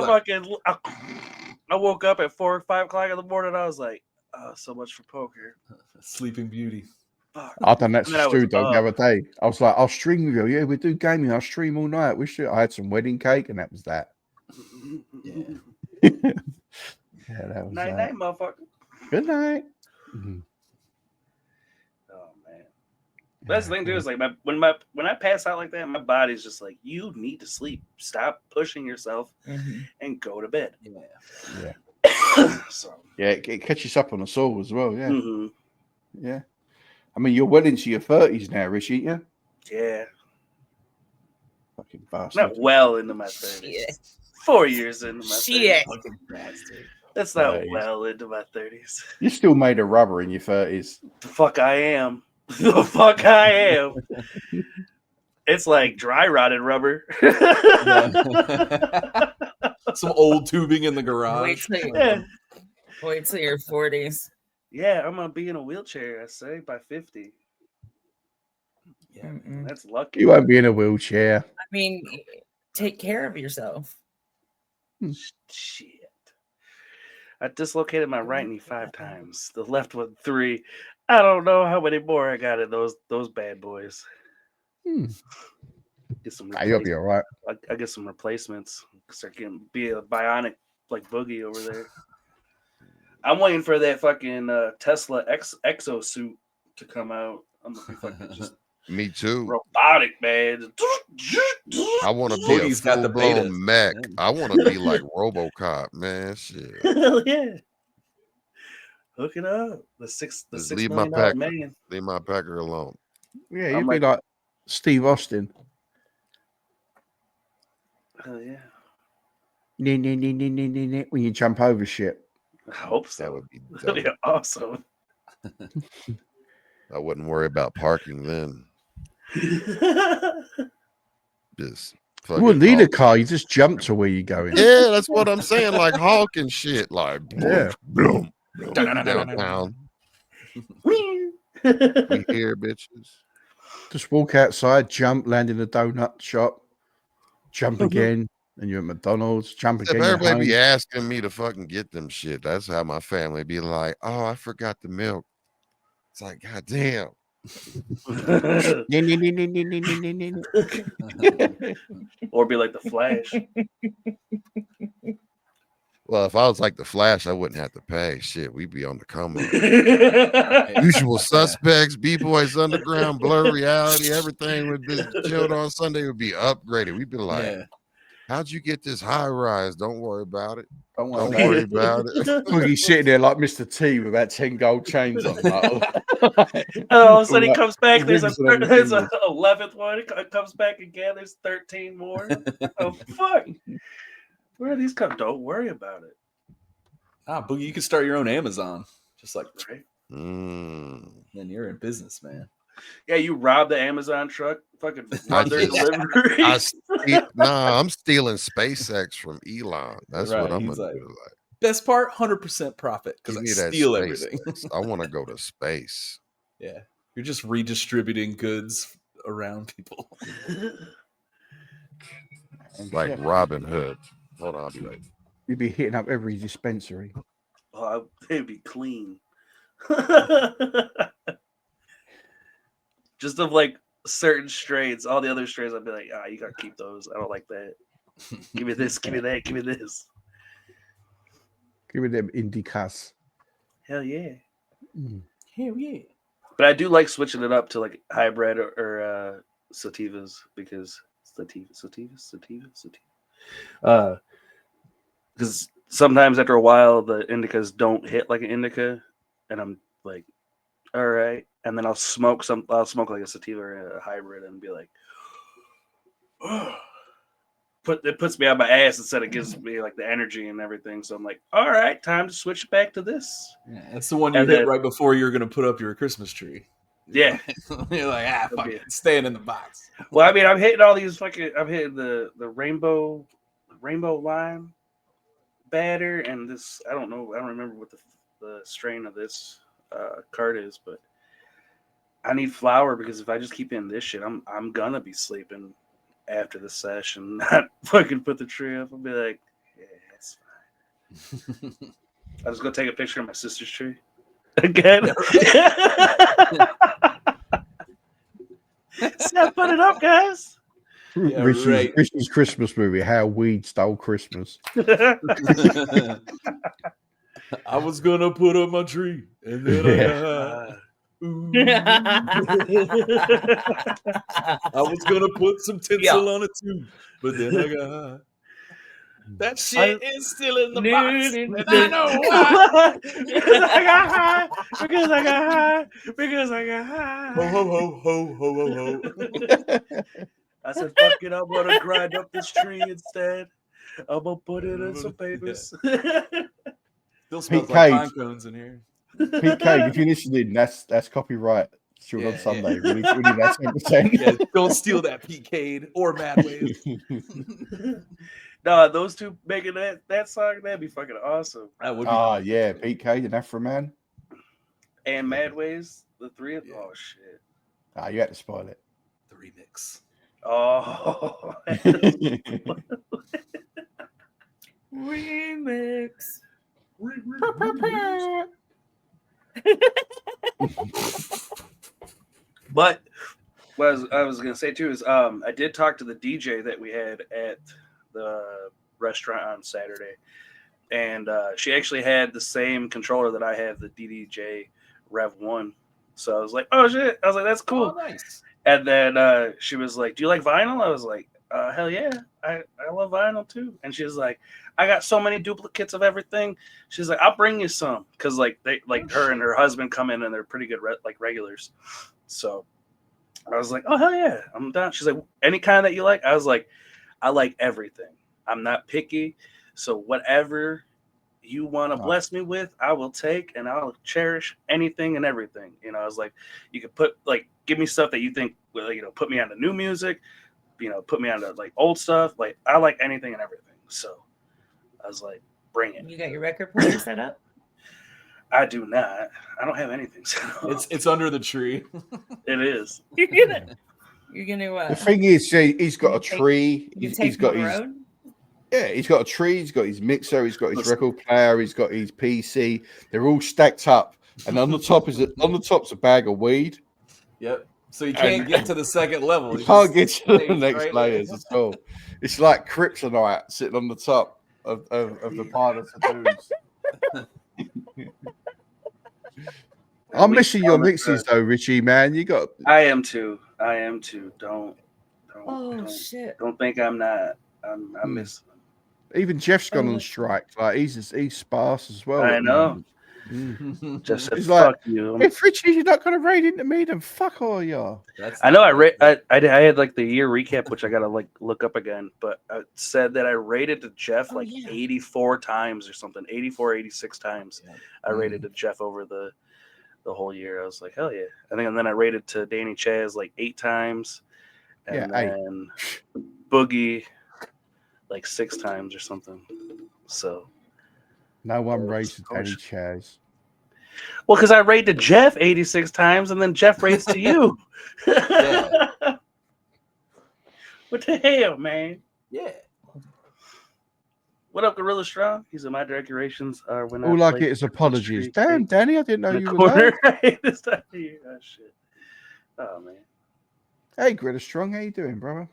woke up at 4 or 5 o'clock in the morning. I was like, oh, so much for poker. Sleeping Beauty. Fuck. I've done that to Stu the other day. I was like, I'll stream with you. Yeah, we do gaming. I'll stream all night. I had some wedding cake, and that was that. Yeah. Yeah, that was night, night, motherfucker. Good night. Mm-hmm. Oh man, that's the thing too. Is like when I pass out like that, my body's just like, you need to sleep. Stop pushing yourself and go to bed. Yeah. So yeah, it catches up on us all as well. Yeah. Mm-hmm. Yeah. I mean, you're well into your 30s now, Rich, ain't you? Yeah. Fucking bastard. Not well into my 30s. 4 years into my 30s. Fucking bastard. That's not well into my 30s. You're still made of rubber in your 30s. The fuck I am. The fuck I am. It's like dry rotted rubber. Some old tubing in the garage. Wait till your 40s. Yeah, I'm gonna be in a wheelchair, I say, by 50. Yeah, that's lucky. You won't be in a wheelchair. I mean, take care of yourself. Shit. I dislocated my right knee 5 times. The left one 3. I don't know how many more I got in those bad boys. Get some. You'll be all right. I get some replacements. Start getting be a bionic like Boogie over there. I'm waiting for that fucking Tesla exosuit to come out. I'm gonna be fucking just. Me too. Robotic, man. I want to be a full-blown mech. I want to be like RoboCop, man. Shit. Hell yeah. Hook it up. The $6 million man. Leave my packer alone. Yeah, you'd be like Steve Austin. Hell yeah. When you jump over shit. I hope so. That would be dope. That'd be awesome. I wouldn't worry about parking then. Just you wouldn't need a car, you just jump to where you're going. Yeah, that's what I'm saying. Like Hulk and shit. Like boom, downtown. We here, bitches. Just walk outside, jump, land in a donut shop, jump again, and you're at McDonald's, jump again. Everybody be asking me to fucking get them shit. That's how my family be like, oh, I forgot the milk. It's like, God damn. Or be like the Flash. Well, if I was like the Flash, I wouldn't have to pay. Shit, we'd be on the come up. Usual Suspects, B-Boys Underground, Blur Reality, everything would be chilled on Sunday would be upgraded. We'd be like, how'd you get this high rise? Don't worry about it. Don't worry about it. Boogie's sitting there like Mr. T with about 10 gold chains on. All of a sudden he comes back. There's a 11th one. It comes back again. There's 13 more. Oh fuck! Where are these come? Don't worry about it. Boogie, you can start your own Amazon. Just like right. Then you're in business, man. Yeah, you rob the Amazon truck, fucking run their delivery. I'm stealing SpaceX from Elon. That's what I'm gonna do. Like, best part, 100% profit because I steal everything. I want to go to space. Yeah, you're just redistributing goods around people, like Robin Hood. Hold on, I'll be right. You'd be hitting up every dispensary. Oh, they'd be clean. Just of like certain strains. All the other strains, I'd be like, you gotta keep those. I don't like that. Give me this, give me that, give me this. Give me them indicas. Hell yeah. Hell yeah. But I do like switching it up to like hybrid or sativas because sativa. Because sometimes after a while the indicas don't hit like an indica, and I'm like, all right, and then I'll smoke like a sativa or a hybrid and be like, it puts me on my ass instead of gives me like the energy and everything. So I'm like, all right, time to switch back to this. Yeah, that's the one you hit right before you're gonna put up your Christmas tree. Yeah, you're like, fuck it, staying in the box. Well, I mean, I'm hitting all these fucking. I'm hitting the rainbow lime batter, and this. I don't know. I don't remember what the strain of this card is, but I need flour because if I just keep in this shit, I'm gonna be sleeping after the session. Not fucking put the tree up and be like, yeah, it's fine. I was gonna take a picture of my sister's tree again. Stop putting it up, guys. Yeah, Richie's Christmas movie, How Weed Stole Christmas. I was gonna put up my tree, and then I was gonna put some tinsel on it too, but then I got high. That shit is still in the box, and I know why. Because I got high. Because I got high. Because I got high. Ho ho ho ho ho ho ho. I said, "Fuck it, I'm gonna grind up this tree instead. I'm gonna put it in some papers." Still smells like pine cones in here. Pete Cave, if you're listening, that's copyright. Shoot on Sunday. We need that 10%. Yeah, don't steal that Pete Cade or Mad Waves. No, those two making that song, that'd be fucking awesome. That would be yeah, Pete Cade and Afro Man. And Mad Waves, the three of them. Oh shit. You had to spoil it. The remix. Oh. Remix. But what I was gonna say too is I did talk to the DJ that we had at the restaurant on Saturday, and she actually had the same controller that I have, the DDJ Rev 1. So I was like, oh shit. I was like, that's cool. Oh, nice. And then she was like, do you like vinyl? I was like, hell yeah, I love vinyl too. And she was like, I got so many duplicates of everything. She's like, I'll bring you some, because like her and her husband come in and they're pretty good regulars. So I was like, oh hell yeah, I'm down. She's like, any kind that you like? I was like, I like everything. I'm not picky. So whatever you want to bless me with, I will take, and I'll cherish anything and everything. You know, I was like, you could give me stuff that you think will, put me on to new music, put me on to like old stuff. Like, I like anything and everything. So I was like, bring it. You got your record player set up? I do not. I don't have anything set up. It's under the tree. It is. You're gonna the thing is, he's got a tree. He's got his road? Yeah, he's got a tree, he's got his mixer, he's got his record player, he's got his PC. They're all stacked up, and on the top's a bag of weed. Yep. So you can't get to the second level. You can't get to the next layers at all. It's like kryptonite sitting on the top of the pile of to-dos. I'm missing your mixes though, Richie, man. I am too. Don't shit. Don't think I'm not. I'm missing. Even Jeff's gone on strike. Like he's sparse as well. I know. Just said, fuck you. If Richie, you're not going to raid into me, then fuck all y'all. I know. I had like the year recap, which I gotta like look up again. But I said that I rated to Jeff 84 times or something, 84, 86 times. Yeah. I rated to Jeff over the whole year. I was like, hell yeah. And then I rated to Danny Chaz like 8 times, and then Boogie like 6 times or something. So no one raised to Danny Chaz. Well, because I rated Jeff 86 times and then Jeff rates to you. What the hell, man? Yeah. What up, Gorilla Strong? He said my decorations are when all I get is apologies. Damn, Danny, I didn't know you were there. This time of year. Oh shit. Oh man. Hey, Gorilla Strong, how you doing, brother?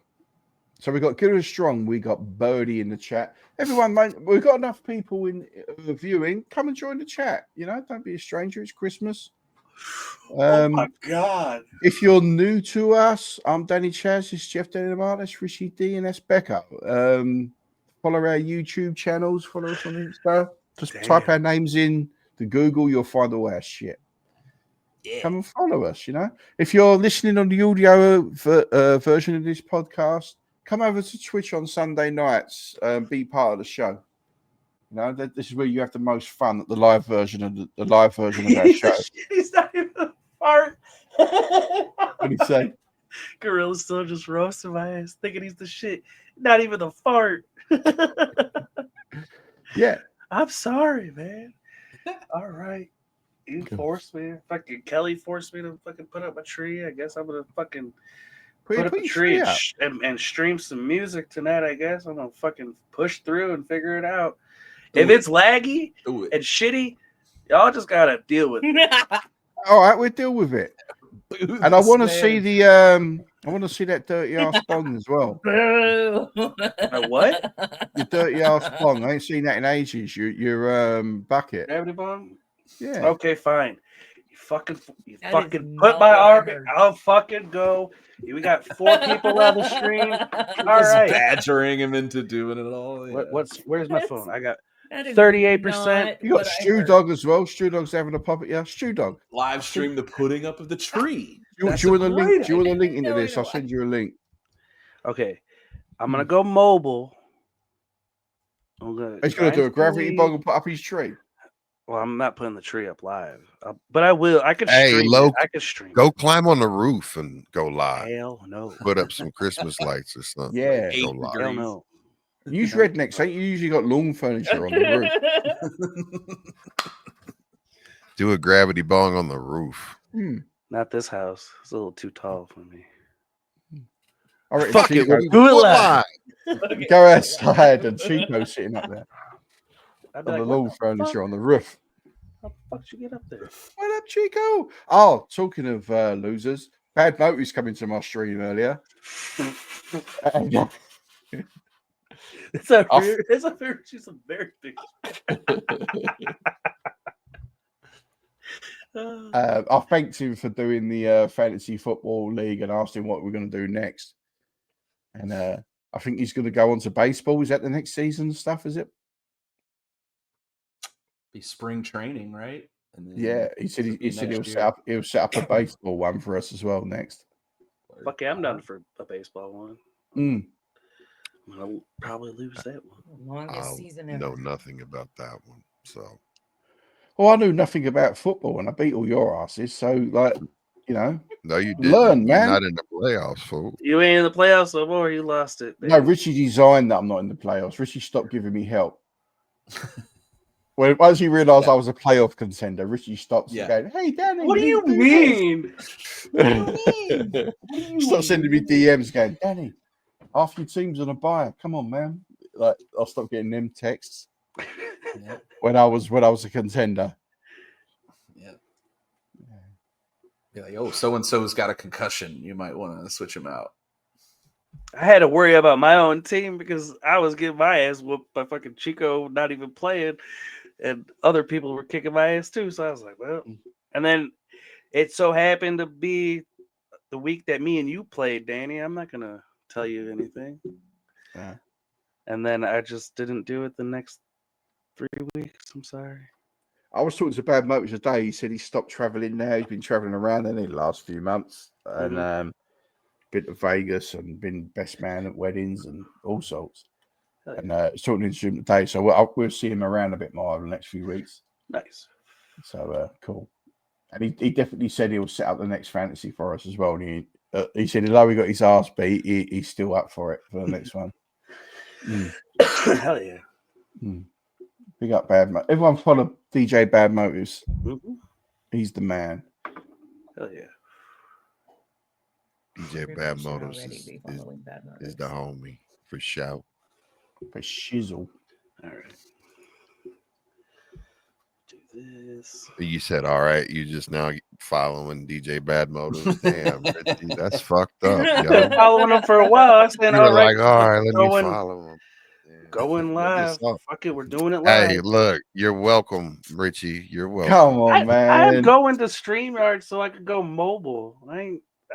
So we got Gorilla Strong, we got Birdie in the chat. Everyone, mate, we've got enough people in viewing. Come and join the chat. Don't be a stranger. It's Christmas. Oh my god! If you're new to us, I'm Danny Chaz. It's Jeff Denham, that's Rishi D, and that's Becca. Follow our YouTube channels. Follow us on Insta. Just type our names in the Google. You'll find all our shit. Yeah. Come and follow us. If you're listening on the audio version of this podcast, come over to Twitch on Sunday nights and be part of the show. This is where you have the most fun at the live version of the live version of our show. He's not even a fart. What did he say? Gorilla's still just roasting my ass, thinking he's the shit. Not even a fart. Yeah. I'm sorry, man. All right. You forced me. Fucking Kelly forced me to fucking put up a tree. I guess I'm gonna fucking put up a tree and stream some music tonight. I guess I'm gonna fucking push through and figure it out. If it's laggy and shitty, y'all just gotta deal with it. All right, we'll deal with it. And I want to see that dirty ass bong as well. What? The dirty ass bong. I ain't seen that in ages. Your bucket. Gravity bong? Yeah. Okay, fine. You fucking put my arm in. I'll fucking go. We got 4 people on the stream. All right. Badgering him into doing it all. Yeah. Where's my phone? I got 38%. You got Stew Dog as well. Stew Dog's having a pop at you. Stew Dog. Live stream the putting up of the tree. Do you want the link? Do you want the link into this? I'll send you a link. Okay. I'm gonna go mobile. He's gonna do a gravity bong and put up his tree. Well, I'm not putting the tree up live, but I will. I could stream. I could stream. Go climb on the roof and go live. Hell no. Put up some Christmas lights or something. Yeah. Go live. Hell no. Use rednecks. Ain't you usually got lawn furniture on the roof? Do a gravity bong on the roof. Not this house. It's a little too tall for me. All right, fuck it. Do it live. Go outside and Chico's sitting up there. On like, the lawn furniture on the roof. How the fuck did you get up there? What up, Chico? Oh, talking of losers, Bad Motives coming to my stream earlier. It's a very big. I thanked him for doing the fantasy football league and asked him what we're going to do next. And I think he's going to go on to baseball. Is that the next season stuff? Is it? Be spring training, right? And then yeah, he said he'll set up a baseball one for us as well next. Fuck yeah, I'm down for a baseball one. I'm gonna probably lose that one. Longest season ever. Know nothing about that one, so. Well, I knew nothing about football, and I beat all your asses. So, no, you didn't. Learn, man. You're not in the playoffs, fool. You ain't in the playoffs no more. You lost it. Baby. No, Richie designed that I'm not in the playoffs. Richie stopped giving me help. Once he realised I was a playoff contender, Richie stopped going, "Hey, Danny, what do you mean? Stop sending me DMs going, Danny, half your team's on a bye. Come on, man." Like, I'll stop getting them texts. When I was a contender. Yeah. Be like, oh, so and so's got a concussion. You might want to switch him out. I had to worry about my own team because I was getting my ass whooped by fucking Chico not even playing, and other people were kicking my ass too. So I was like, well, and then it so happened to be the week that me and you played, Danny. I'm not gonna tell you anything. Yeah. And then I just didn't do it the next 3 weeks. I'm sorry. I was talking to Bad Motors today. He said he stopped traveling now. He's been traveling around in the last few months and been to Vegas and been best man at weddings and all sorts. And he's talking to him today. So we'll see him around a bit more over the next few weeks. Nice. So cool. And he definitely said he'll set up the next fantasy for us as well. And he said, although he got his ass beat, he's still up for it for the next one. Hell yeah. Big up Bad Motives. Everyone follow DJ Bad Motives. He's the man. Hell yeah. DJ Bad Motives is the homie for shout. For shizzle. All right. Do this. You said, all right, you just now following DJ Bad Motives. Damn, Richie, that's fucked up. I've been following him for a while. I said, all right, let me follow him. Going live. Fuck it, we're doing it live. Hey, look, you're welcome, Richie. You're welcome. Come on, man. I'm going to StreamYard so I could go mobile.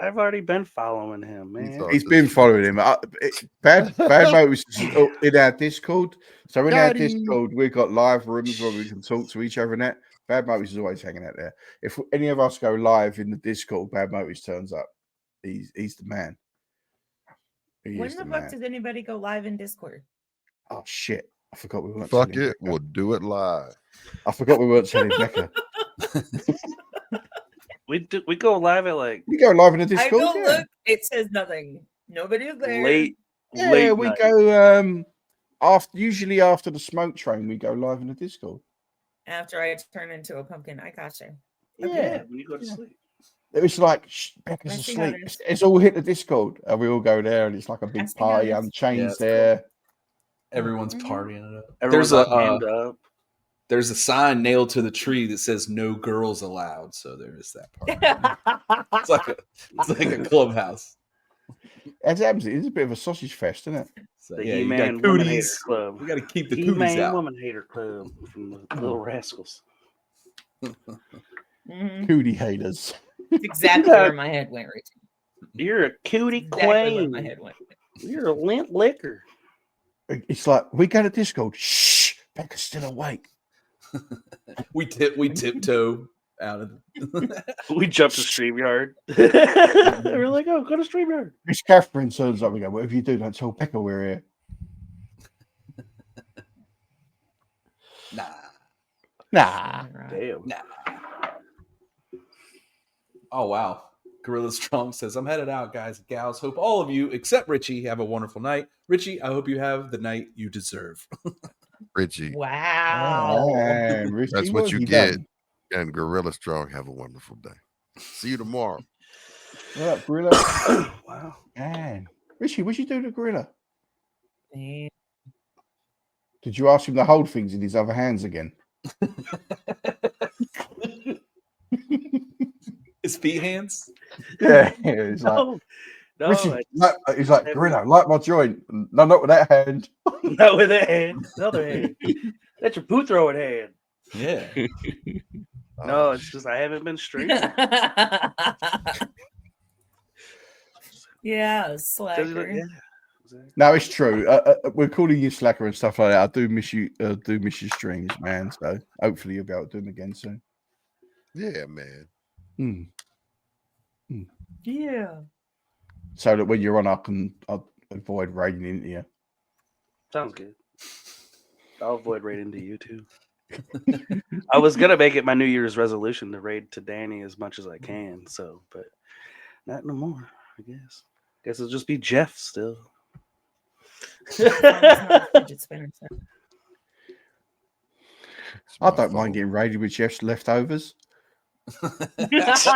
I've already been following him, man. He's been following him. Bad Motors is in our Discord. So in our Discord, we've got live rooms where we can talk to each other and that. Bad Motors is always hanging out there. If any of us go live in the Discord, Bad Motors turns up. He's the man. When the fuck does anybody go live in Discord? Oh shit! I forgot we weren't. Fuck it, we'll do it live. I forgot we weren't telling Becca. We go live at like. We go live in the Discord. I go look. It says nothing. Nobody's there. Late. Yeah, we night. go usually after the smoke train. We go live in the Discord. After I turn into a pumpkin, I got you. Yeah, when you go to sleep. It was like Becca's asleep. It's all hit the Discord, and we all go there, and it's like a big party. Unchained's there. Cool. Everyone's partying it up. Everyone's There's a sign nailed to the tree that says "No girls allowed." So there is that part. it's like a clubhouse. It's a bit of a sausage fest, isn't it? So, the yeah, He-Man Woman Hater Club. We got to keep the He-Man cooties out. Woman Hater Club from the Little Rascals. Cootie haters. That's exactly where my head went, Rich. You're a cutie Exactly queen. where my head went. You're a lint liquor. It's like we go to Discord. Shh, Becca's still awake. we tiptoe out of We jumped to StreamYard. We're like, oh, go to StreamYard. Miss Catherine turns up. We go, whatever you do, don't tell Becca we're here. Nah. Damn. Nah. Oh, wow. Gorilla Strong says, I'm headed out, guys and gals. Hope all of you, except Richie, have a wonderful night. Richie, I hope you have the night you deserve. Richie. Wow. Richie, that's what you get. And Gorilla Strong, have a wonderful day. See you tomorrow. What up, Gorilla? Wow. Man. Richie, what'd you do to Gorilla? Man. Did you ask him to hold things in his other hands again? His feet hands? Yeah. He's like, no, Richie, he's like, Gorilla, like my joint. No, not with that hand. Not with that hand. Other hand. That's your poo throwing hand. Yeah. No, it's just I haven't been straight. Yeah, slacker. Yeah. No, it's true. We're calling you slacker and stuff like that. I do miss you. Do miss your streams, man. So hopefully you'll be able to do them again soon. Yeah, man. Yeah. So that when you're on, I'll avoid raiding into you. Sounds good. I'll avoid raiding into you too. I was gonna make it my New Year's resolution to raid to Danny as much as I can. So, but not no more. I guess. Guess it'll just be Jeff still. Fidget spinner, so. I don't mind getting raided with Jeff's leftovers. That's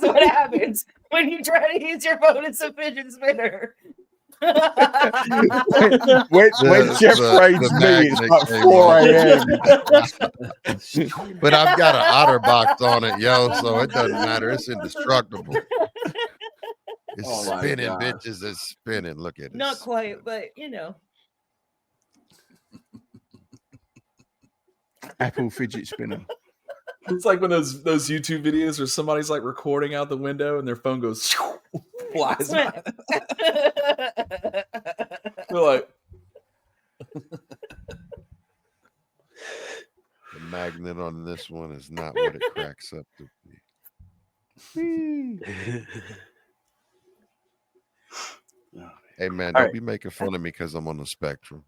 what happens when you try to use your phone as a fidget spinner. when Jeff raids me, it's like 4 a.m. But I've got an OtterBox on it, yo, so it doesn't matter. It's indestructible. It's spinning, bitches. It's spinning. Look at it. Not quite, but you know. Apple fidget spinner. It's like when those YouTube videos where somebody's like recording out the window and their phone goes flies by. They're like the magnet on this one is not what it cracks up to be. Hey man, don't be making fun of me because I'm on the spectrum.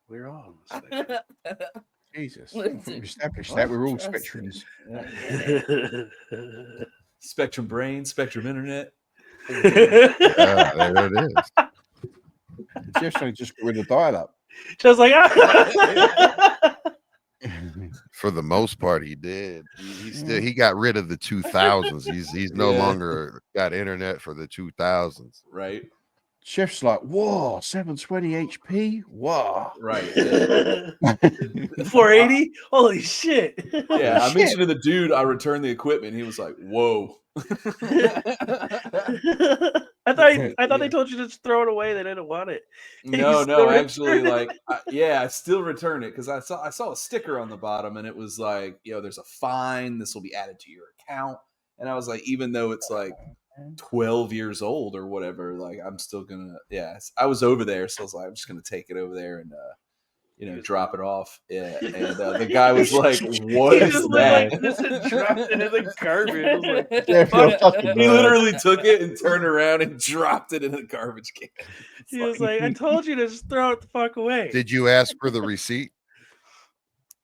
We're all on the spectrum. Jesus. We've established that we're all spectrums. Spectrum brain, spectrum internet. There it is. Jeff's only just got rid of dial-up. Just like for the most part, he did. He got rid of the 2000s. He's no longer got internet for the 2000s. Right. Chef's like, whoa, 720 HP? Whoa. Right. Yeah. 480? Holy shit. Yeah, I mentioned to the dude I returned the equipment. He was like, whoa. I thought they told you to just throw it away. They didn't want it. No, actually, like, I still return it because I saw a sticker on the bottom and it was like, there's a fine. This will be added to your account. And I was like, even though it's like 12 years old or whatever. Like, I'm still gonna, I was over there, so I was like, I'm just gonna take it over there and drop it off. Yeah, and the guy was like, "What He is just looked that?" like this and dropped it in the garbage. I was like, Yeah, you're a fucking He nerd. literally took it and turned around and dropped it in the garbage can. he was like, I told you to just throw it the fuck away. Did you ask for the receipt?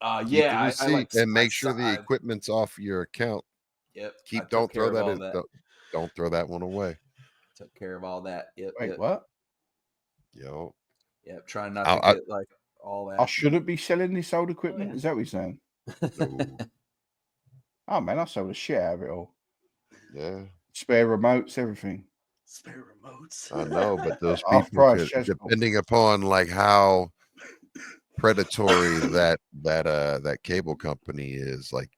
Keep Yeah, the receipt I like and make sure the I- equipment's off your account. Yep. Don't throw don't throw that one away. Took care of all that. Yep. Wait, yep. what? Yep. Trying not to get like all that. I shouldn't be selling this old equipment. Is that what you're saying? No. Oh man, I sold the shit out of it all. Yeah. Spare remotes, everything. Spare remotes. I know, but those Half people, price, depending upon like how predatory that cable company is, like,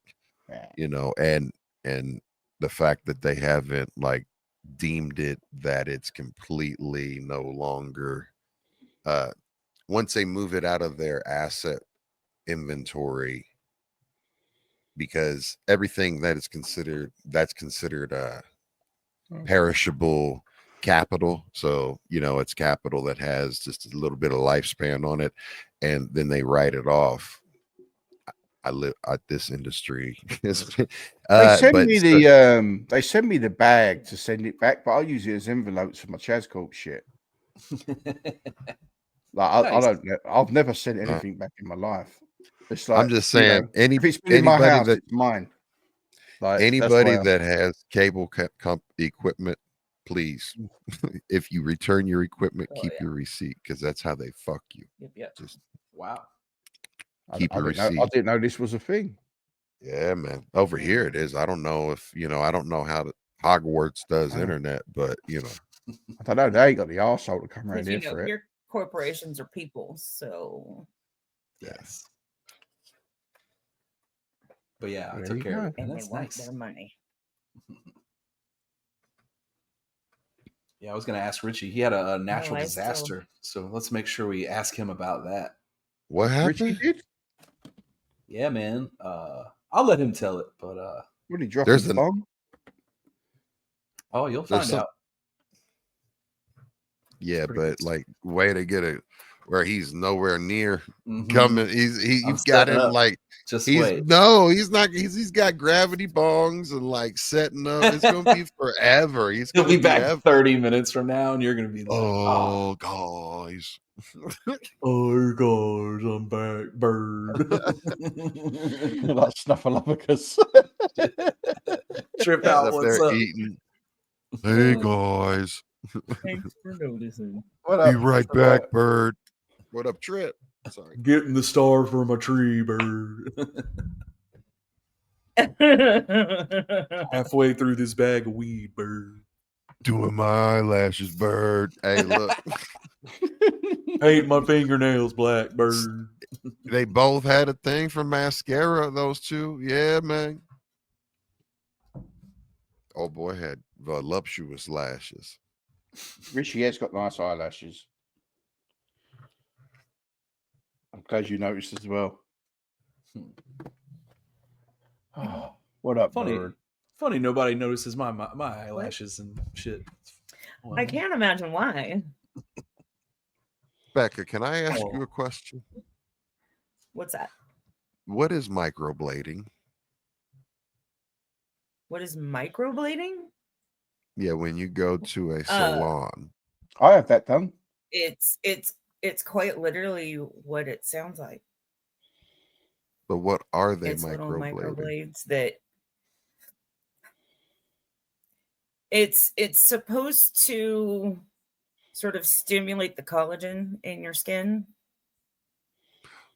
and the fact that they haven't like deemed it that it's completely no longer once they move it out of their asset inventory, because everything that's considered perishable capital, so it's capital that has just a little bit of lifespan on it, and then they write it off. I live at this industry. They send me the bag to send it back, but I use it as envelopes for my Chaz Corp shit. Like Nice. I've never sent anything back in my life. It's like, I'm just saying, if it's been in my house, that it's mine. Like anybody that has cable equipment, please, if you return your equipment, keep your receipt, because that's how they fuck you. Yep. Just wow. Keep your receipt. I didn't know this was a thing. Yeah, man. Over here it is. I don't know if I don't know how Hogwarts does internet, but I don't know. They ain't got the arsehole to come around here for it. Your corporations are people, so yes. But yeah, I took care of it. And that's they want nice. their money. Yeah, I was going to ask Richie. He had a natural disaster, so let's make sure we ask him about that. What happened? Richie did? Yeah, man. I'll let him tell it, but what did he drop his bomb? Oh, you'll find out. Yeah, but like way to get it where he's nowhere near coming. You've got him up. Like just he's wait. No, he's not. He's got gravity bongs and like setting up. It's gonna be forever. He'll be back 30 minutes from now, and you're gonna be like, "Oh, guys, oh guys, I'm back, bird." Like Snuffleupagus. Trip out. What's up? Eating. Hey guys. Thanks for noticing. What up? Be right back, bird. What up, Trip? Sorry. Getting the star from a tree, bird. Halfway through this bag of weed, bird. Doing my eyelashes, bird. Hey, look. Paint my fingernails black, bird. They both had a thing for mascara, those two. Yeah, man. Oh boy had voluptuous lashes. Richie has got nice eyelashes. I'm glad you noticed as well. Oh, what up, bird? Funny, nobody notices my eyelashes and shit. Well, I can't imagine why. Becca, can I ask you a question? What's that? What is microblading? What is microblading? Yeah, when you go to a salon. I have that done. It's quite literally what it sounds like. But what are they? It's little microblades that it's supposed to sort of stimulate the collagen in your skin.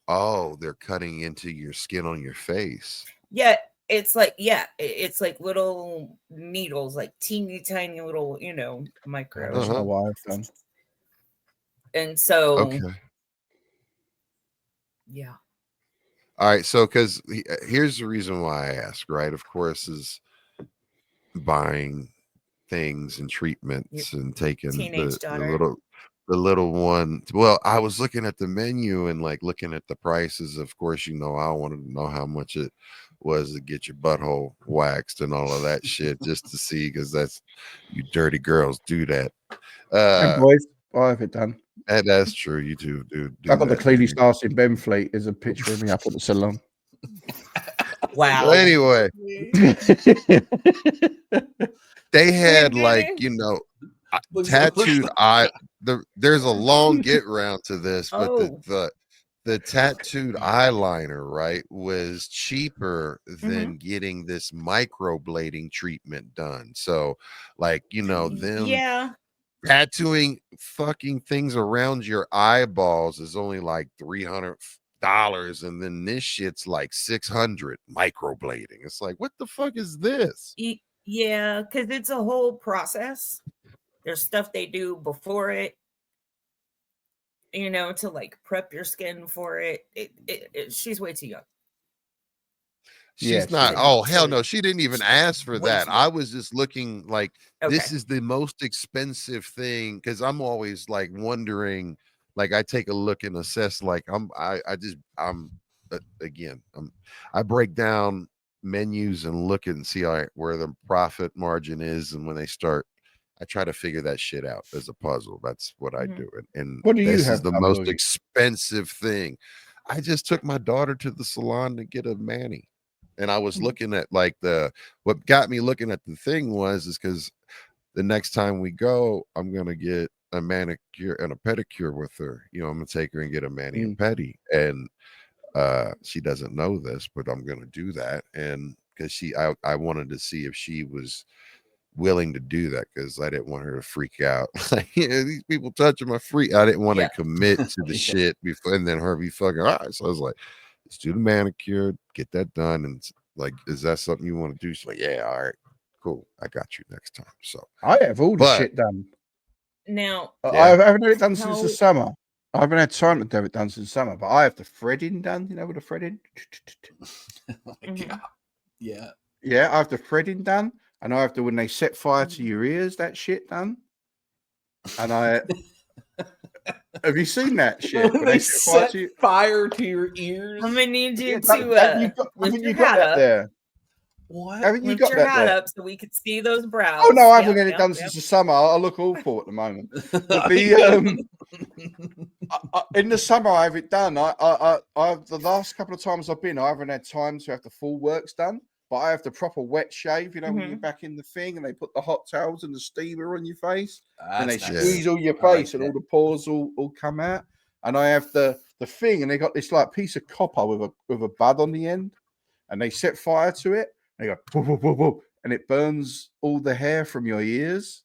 Oh, they're cutting into your skin on your face. Yeah, it's like little needles, like teeny tiny little, micro. That's not what I've done. And so, okay, yeah. All right, so because here's the reason why I ask, right? Of course, is buying things and treatments and taking the little one. Well, I was looking at the menu and like looking at the prices. Of course, I wanted to know how much it was to get your butthole waxed and all of that shit just to see, because that's you dirty girls do that. And boys, I have it done. And that's true. You do I got the that, cleanest ass in Benfleet. There's a picture of me up at the salon. Wow. Well, anyway, they had like, you know, tattooed eye. There's a long get round to this, but the tattooed eyeliner, right, was cheaper than getting this microblading treatment done. So, like, you know, them tattooing fucking things around your eyeballs is only like $300, and then this shit's like $600 microblading. It's like, what the fuck is this? Yeah, because it's a whole process. There's stuff they do before it, you know, to like prep your skin for it. She's way too young. She's not. Oh, hell no. She didn't even ask for that. I was just looking like, this is the most expensive thing. Cause I'm always like wondering, like I take a look and assess, like I break down menus and look and see where the profit margin is. And when they start, I try to figure that shit out as a puzzle. That's what I do. And what do you this have is the most expensive thing. I just took my daughter to the salon to get a mani. And I was looking at like what got me looking at the thing is because the next time we go, I'm going to get a manicure and a pedicure with her. You know, I'm going to take her and get a mani and pedi. And she doesn't know this, but I'm going to do that. And because I wanted to see if she was willing to do that, because I didn't want her to freak out. Like, these people touching my freak. I didn't want to commit to the shit before, and then her be fucking all right. So I was like, let's do the manicure, get that done. And like, is that something you want to do? She's like, yeah, all right, cool. I got you next time. So I have all the shit done. Now, I haven't had it done since the summer. I haven't had time to have it done since summer, but I have the threading done. You know, with the threading. Yeah. Yeah, I have the threading done, and I have to, when they set fire to your ears, that shit done. And I have you seen that shit? When they set fire to your ears. I'm gonna need you to lift your hat up there. What? Haven't you lift got your that hat there? up so we could see those brows. Oh no, I haven't had it done since the summer. I look awful at the moment. But the in the summer I have it done. I the last couple of times I've been, I haven't had time to have the full works done. But I have the proper wet shave, you know, when you're back in the thing and they put the hot towels and the steamer on your face and they squeeze all your face and all the pores all come out. And I have the thing, and they got this like piece of copper with a bud on the end, and they set fire to it. And they go whoop, whoop, whoop, whoop, and it burns all the hair from your ears.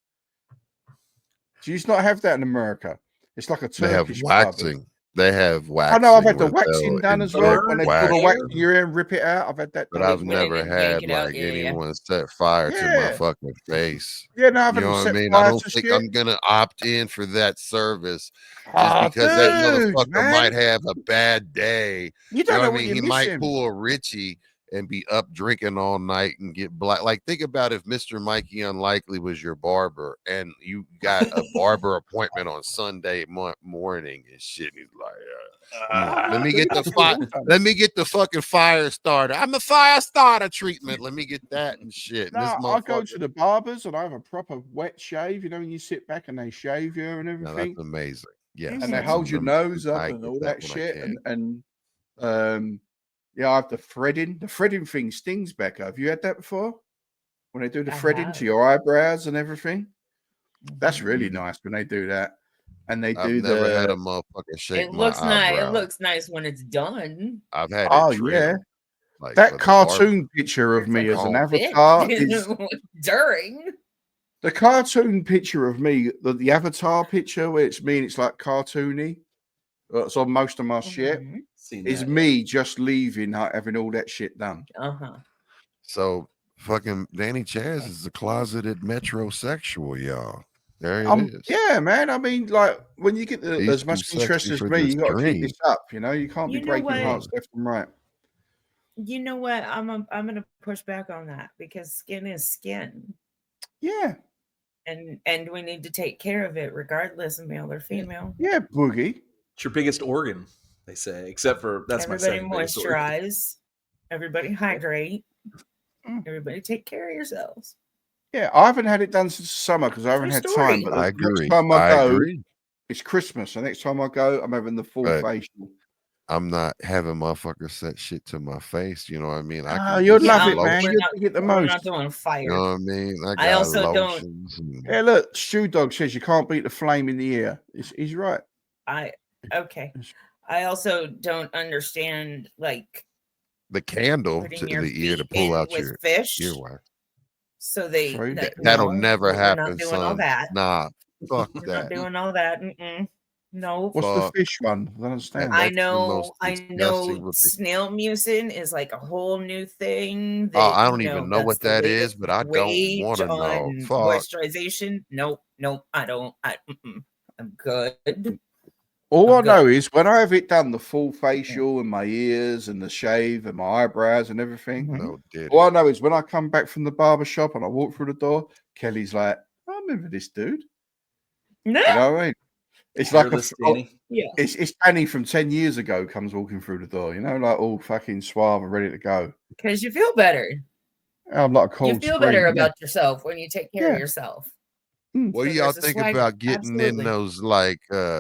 Do you not have that in America? It's like a Turkish waxing. They have waxing. I know I've had the waxing done as well. When they put the wax in your ear and rip it out, I've had that done. But I've never had like anyone set fire to my fucking face. Yeah, no, I've you know what I mean? I don't think I'm gonna opt in for that service just because that motherfucker might have a bad day. You don't know what I mean? He might pull a Richie and be up drinking all night and get black. Like, think about if Mr. Mikey Unlikely was your barber and you got a barber appointment on Sunday morning and shit. He's like, let me get the fire. Let me get the fucking fire starter. I'm a fire starter treatment. Let me get that and shit. No, I go to the barbers and I have a proper wet shave. You know, when you sit back and they shave you and everything. No, that's amazing. Yeah, and they hold your nose up and all that shit. Yeah, I have the threading. The threading thing stings, Becca. Have you had that before? When they do the threading to your eyebrows and everything? That's really nice when they do that. And they I've never had a motherfucker shake my eyebrow. It looks nice when it's done. I've had it trimmed. Yeah. Like, that cartoon picture of me as an avatar is during. The cartoon picture of me, the avatar picture where it's me and it's like cartoony. It's on most of my shit. Is me just leaving, having all that shit done. So fucking Danny Chaz is a closeted metrosexual, y'all. There it is. Yeah, man. I mean, like when you get as much interest as me, you got to keep this up. You know, you can't be breaking hearts left and right. You know what? I'm gonna push back on that because skin is skin. Yeah. And we need to take care of it regardless of male or female. Yeah, Boogie. It's your biggest organ, they say, except for that's everybody my second moisturize. Everybody hydrate. Everybody take care of yourselves. Yeah, I haven't had it done since summer because I haven't had time. But I the agree. next time I go, agree. it's Christmas. The next time I go, I'm having the full facial. I'm not having motherfuckers set shit to my face. You know what I mean? I Ah, can you'd use love some it, man. lotion. You'd get the We're most. not doing fire. You know what I mean? I I got also don't. lotions. And Yeah, look, Stew Dog says you can't beat the flame in the ear. He's right. Okay. I also don't understand like the candle putting to your the ear to feet pull in out with your fish. earwax. So they True. That'll no, never we're happen, not doing all son. that. Nah, fuck We're that. not doing all that. Mm-mm. No. What's Fuck. the fish one? I don't understand. I That's the most know disgusting looking- snail mucin is like a whole new thing. That, I don't even know that's what the that latest is, but I don't wage want to know. on Fuck. moisturization. Nope, I don't. I'm good. All I I'm know good. is when I have it done, the full facial and my ears and the shave and my eyebrows and everything. No, did All I know is when I come back from the barber shop and I walk through the door, Kelly's like, I remember this dude. No. You know what I mean? It's like Danny. Yeah. It's Danny from 10 years ago comes walking through the door, you know, like all fucking suave and ready to go. Because you feel better. I'm like a cold You feel spring, better yeah. about yourself when you take care of yourself. What do So y'all there's a think swag- about getting in absolutely. those like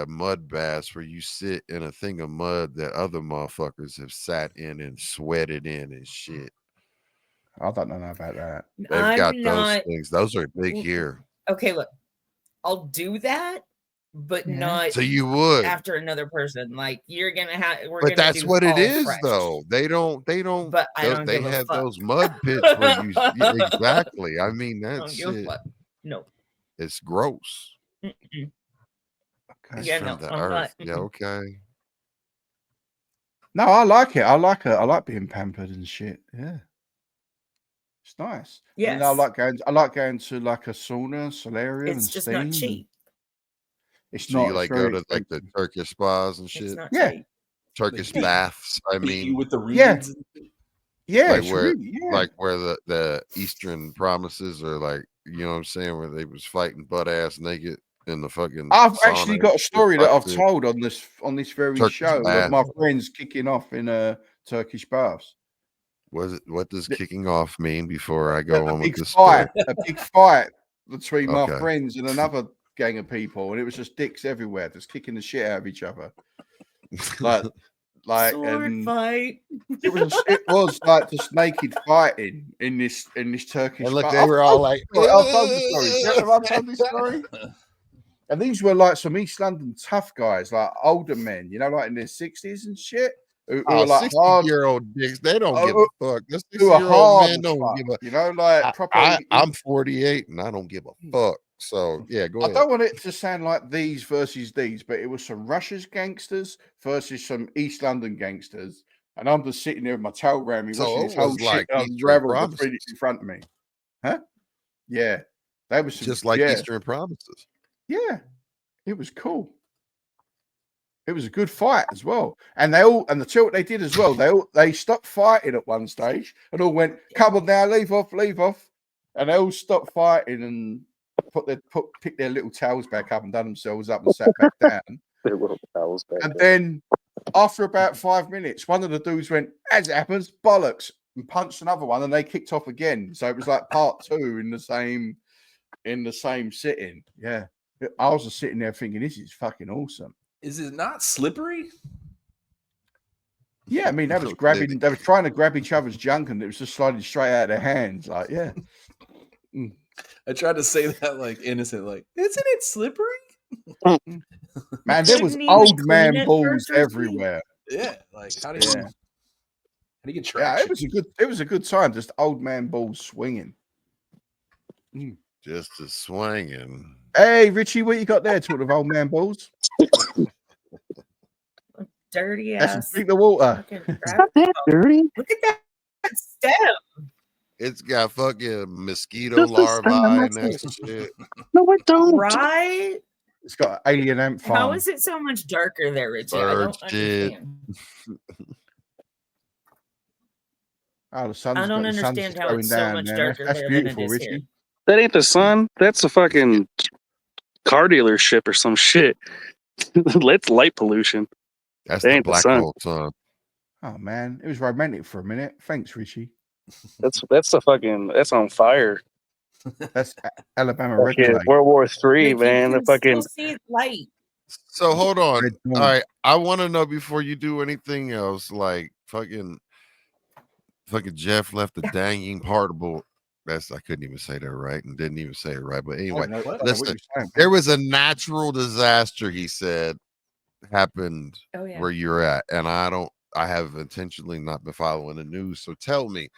mud baths where you sit in a thing of mud that other motherfuckers have sat in and sweated in and shit? I don't know about that. They've got those things. Those are big here. Okay, look, I'll do that, but not So you would after another person. Like you're gonna have. But that's what it is, though. They don't. But I don't They give a have fuck. those mud pits where you exactly. I mean, I that's don't give a shit. fuck. No. It's gross. Mm-mm. It's Yeah, from no, the I'm earth. not. Yeah, okay. No, I like it. I like being pampered and shit. Yeah. It's nice. Yes. And I like going to like a sauna, solarium, It's and just steam. not cheap. It's So not. you It's like go very to like the Turkish spas and It's shit. not Yeah. cheap. Turkish Beat- baths. I beat you mean, with the reeds. Yeah. and shit. Yeah, like it's where really, yeah. like where the Eastern promises are, like, you know what I'm saying, where they was fighting butt ass naked in the fucking. I've sauna actually and got a shit, story that I've busted. told on this very Turkish show bath. of my friends kicking off in a Turkish baths. What does kicking off mean before I go on with this fight, story? a big fight between my Okay. friends and another gang of people, and it was just dicks everywhere, just kicking the shit out of each other. Like Sword and fight. it was like just naked fighting in this Turkish. And look, bath. they were all like, I'll tell the story. Have I told this story? And these were like some East London tough guys, like older men, you know, like in their 60s and shit. Who were like 60-year-old dicks, they don't give a fuck. The who are 60-year-old hard men as don't fuck, give a. you know, like proper. I'm 48 and I don't give a fuck. So yeah, go I ahead. don't want it to sound like these versus these, but it was some Russia's gangsters versus some East London gangsters, and I'm just sitting there with my tail around me, So watching it this whole was like shit Eastern unravel Promises. in front of me. Huh? Yeah, that was some, Just like Eastern Promises. Yeah, it was cool. It was a good fight as well, and the what they did as well. They stopped fighting at one stage and all went, "Come on now, leave off," and they all stopped fighting and picked their little towels back up and done themselves up and sat back down. Their little towels back. And then after about 5 minutes, one of the dudes went, "As it happens, bollocks," and punched another one, and they kicked off again. So it was like part two in the same sitting. Yeah, I was just sitting there thinking, this is fucking awesome. Is it not slippery? Yeah, I mean, they was trying to grab each other's junk, and it was just sliding straight out of their hands. Like, yeah. I tried to say that like innocent, like, isn't it slippery? Man, there was Shouldn't he old clean man it balls first or something? everywhere. Yeah, like how do you get Yeah, traction? it was a good time. Just old man balls swinging. Just a swinging. Hey, Richie, what you got there? Talking of old man balls. Dirty That's ass. drink the water. Not that dirty. Look at that stem. It's got fucking mosquito Just a larvae stem, and that's that shit. No, I don't. Right? It's got an alien ant farm. How is it so much darker there, Richie? I Bird don't shit. understand. Oh, the sun's I don't the sun's understand how going it's so down, much man. darker That's there than it beautiful, is Richie. here. That ain't the sun. That's a fucking car dealership or some shit. That's light pollution. That's That the ain't the black sun. hole sun. Oh man, it was romantic for a minute. Thanks, Richie. That's on fire. That's Alabama Red Yeah, Flag. World War III, Like, man. you The can fucking still see light. So hold on. Red All Dawn. right, I want to know before you do anything else. Like fucking Jeff left the danging particle. I couldn't even say that right, and didn't even say it right. But anyway, listen. There was a natural disaster. He said happened where you're at, and I have intentionally not been following the news. So tell me.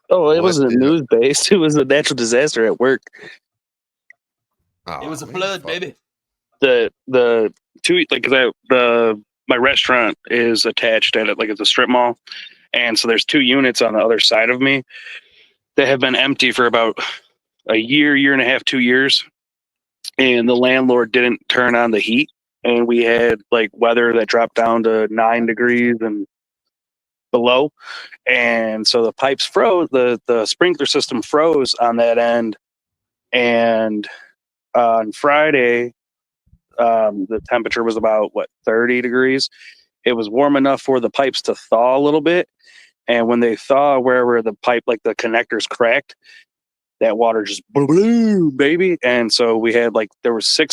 Oh, it wasn't news based. It was a natural disaster at work. It was a flood, baby. The two my restaurant is attached at it, like it's a strip mall, and so there's 2 units on the other side of me that have been empty for about a year and a half, 2 years, and the landlord didn't turn on the heat, and we had like weather that dropped down to 9 degrees and below, and so the pipes froze. The sprinkler system froze on that end, and on Friday, the temperature was about 30 degrees. It was warm enough for the pipes to thaw a little bit, and when they thaw, wherever the pipe, like the connectors cracked, that water just blew, baby. And so we had there was 5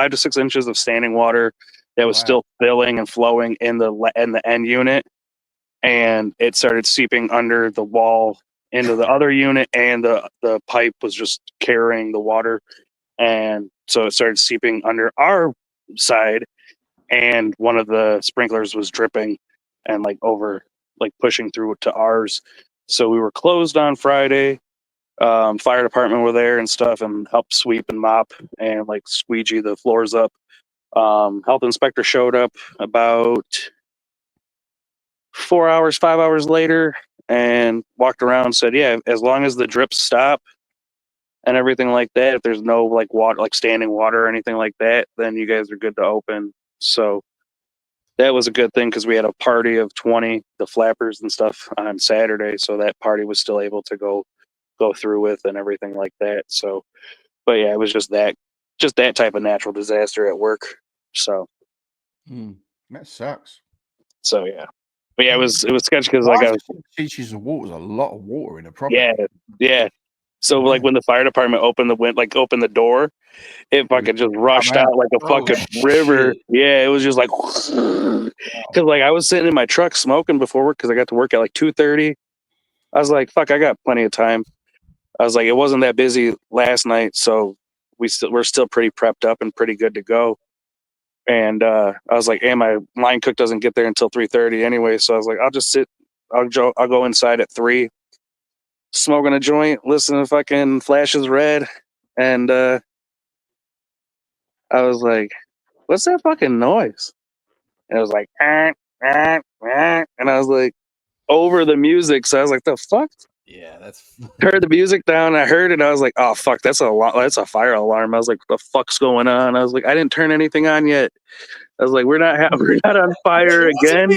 to 6 inches of standing water that was still filling and flowing in the end unit, and it started seeping under the wall into the other unit, and the pipe was just carrying the water, and so it started seeping under our side, and one of the sprinklers was dripping and pushing through to ours. So we were closed on Friday. Fire department were there and stuff and helped sweep and mop and squeegee the floors up. Health inspector showed up about 5 hours later and walked around and said, yeah, as long as the drips stop and everything like that, if there's no water, standing water or anything like that, then you guys are good to open. So that was a good thing because we had a party of 20, the flappers and stuff, on Saturday. So that party was still able to go through with and everything like that. So, but yeah, it was just that type of natural disaster at work. So that sucks. So yeah, but yeah, it was sketchy because I 6 inches of water is a lot of water in a property. Yeah. So when the fire department opened the door, it fucking just rushed out like a fucking river. Yeah, it was just because I was sitting in my truck smoking before work because I got to work at 2:30. I was like, fuck, I got plenty of time. I was like, it wasn't that busy last night, so we're still pretty prepped up and pretty good to go. And I was like, hey, my line cook doesn't get there until 3:30 anyway, so I was like, I'll just sit. I'll go inside at 3, smoking a joint, listening to fucking Flashes Red, and I was like, what's that fucking noise? And it was like, and I was like, over the music. So I was like, the fuck? Yeah, that's heard the music down. I heard it. I was like, oh fuck, that's a fire alarm. I was like, what the fuck's going on? I was like, I didn't turn anything on yet. I was like, we're not on fire again.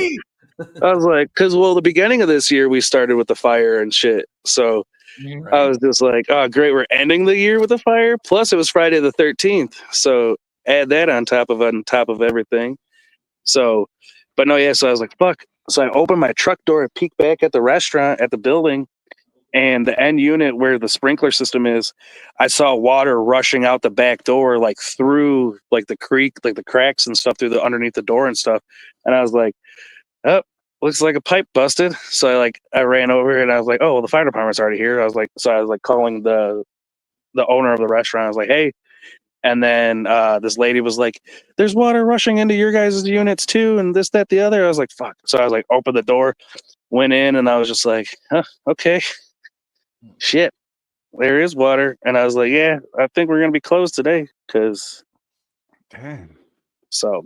I was like, the beginning of this year we started with the fire and shit. So I was just like, oh great, we're ending the year with a fire. Plus it was Friday the 13th. So add that on top of everything. So, but no, yeah. So I was like, fuck. So I opened my truck door and peeked back at the restaurant at the building, and the end unit where the sprinkler system is, I saw water rushing out the back door, through the creek, the cracks and stuff through the underneath the door and stuff. And I was like, oh, looks like a pipe busted. So I ran over and I was like, oh, well, the fire department's already here. I was like calling the owner of the restaurant. I was like, hey. And then this lady was like, there's water rushing into your guys' units too, and this, that, the other. I was like, fuck. So I was like, open the door, went in, and I was just like, huh, okay. Shit, there is water. And I was like, yeah, I think we're going to be closed today because. Damn. So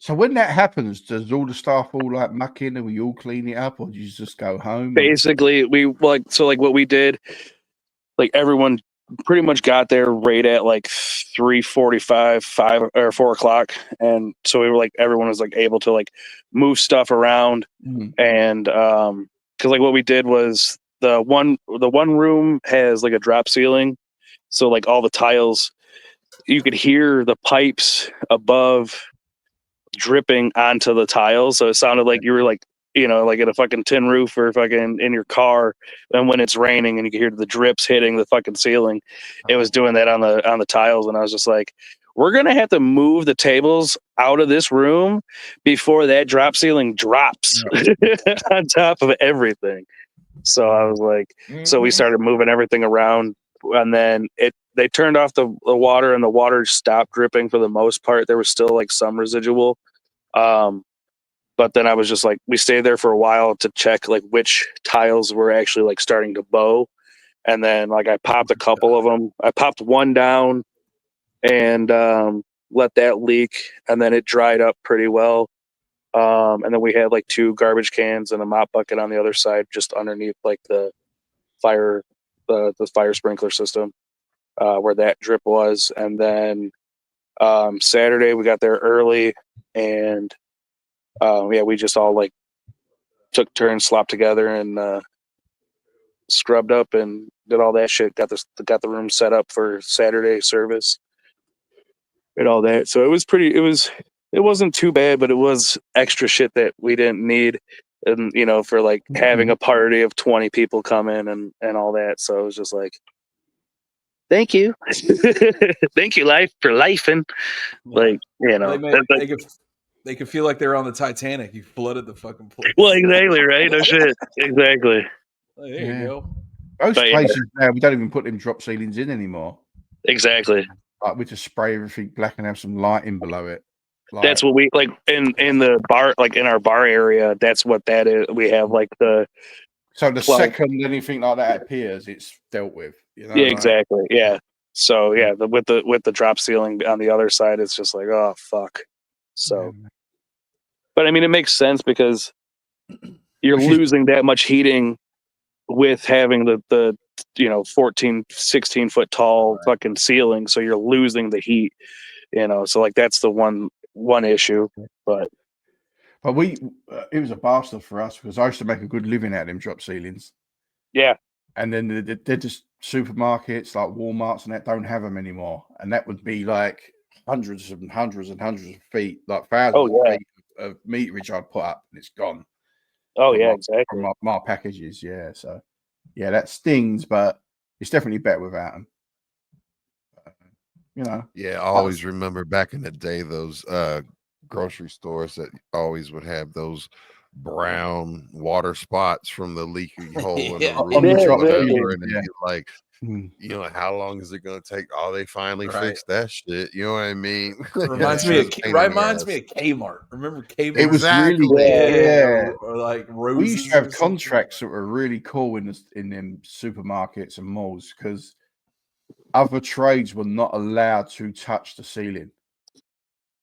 when that happens, does all the staff all muck in and we all clean it up, or do you just go home? Basically, we what we did, everyone pretty much got there right at 3:45, 5 or 4 o'clock, and so we were everyone was able to move stuff around, and because what we did was the one room has a drop ceiling, so all the tiles, you could hear the pipes above dripping onto the tiles, so it sounded like you were you know, like in a fucking tin roof or fucking in your car, and when it's raining and you can hear the drips hitting the fucking ceiling, it was doing that on the tiles, and I was just like, we're gonna have to move the tables out of this room before that drop ceiling drops on top of everything. So I was like, so we started moving everything around, and then they turned off the water, and the water stopped dripping for the most part. There was still like some residual. But then I was just like, we stayed there for a while to check like which tiles were actually like starting to bow. And then like I popped a couple of them. I popped one down and let that leak, and then it dried up pretty well. And then we had like 2 garbage cans and a mop bucket on the other side, just underneath like the fire sprinkler system, where that drip was. And then Saturday we got there early, and we just all like took turns, slopped together, and scrubbed up and did all that shit. Got the room set up for Saturday service and all that. So it was pretty. It wasn't too bad, but it was extra shit that we didn't need, and you know, for like having a party of 20 people come in and all that. So it was just like, thank you, thank you, life for life, and like, you know, they could feel like they're on the Titanic. You flooded the fucking place. Well, exactly, right? No shit, exactly. Like, there you go. Most places now we don't even put them drop ceilings in anymore. Exactly. Like we just spray everything black and have some lighting below it. Like, that's what we like in the bar, like in our bar area. That's what that is. We have like the. So the second anything like that appears, it's dealt with. You know, yeah, exactly. Yeah. So yeah, with the drop ceiling on the other side, it's just like, oh fuck. So, but I mean, it makes sense because you're losing that much heating with having the 14, 16 foot tall fucking ceiling. So you're losing the heat, you know. So like that's the one issue, but it was a bastard for us because I used to make a good living out of them drop ceilings. Yeah. And then they're just supermarkets like Walmarts and that don't have them anymore. And that would be like hundreds and hundreds and hundreds of feet, like thousands of feet of meterage I'd put up, and it's gone. Oh yeah, exactly. From my packages, yeah. So yeah, that stings, but it's definitely better without them. You know. Yeah, I always remember back in the day those grocery stores that always would have those brown water spots from the leaky hole in the roof on the drop and then like, you know, how long is it going to take? Oh, they finally fixed that shit. You know what I mean? Reminds me of Kmart. Remember Kmart? It was really or like Roses. We used to have contracts that were really cool in them supermarkets and malls because other trades were not allowed to touch the ceiling.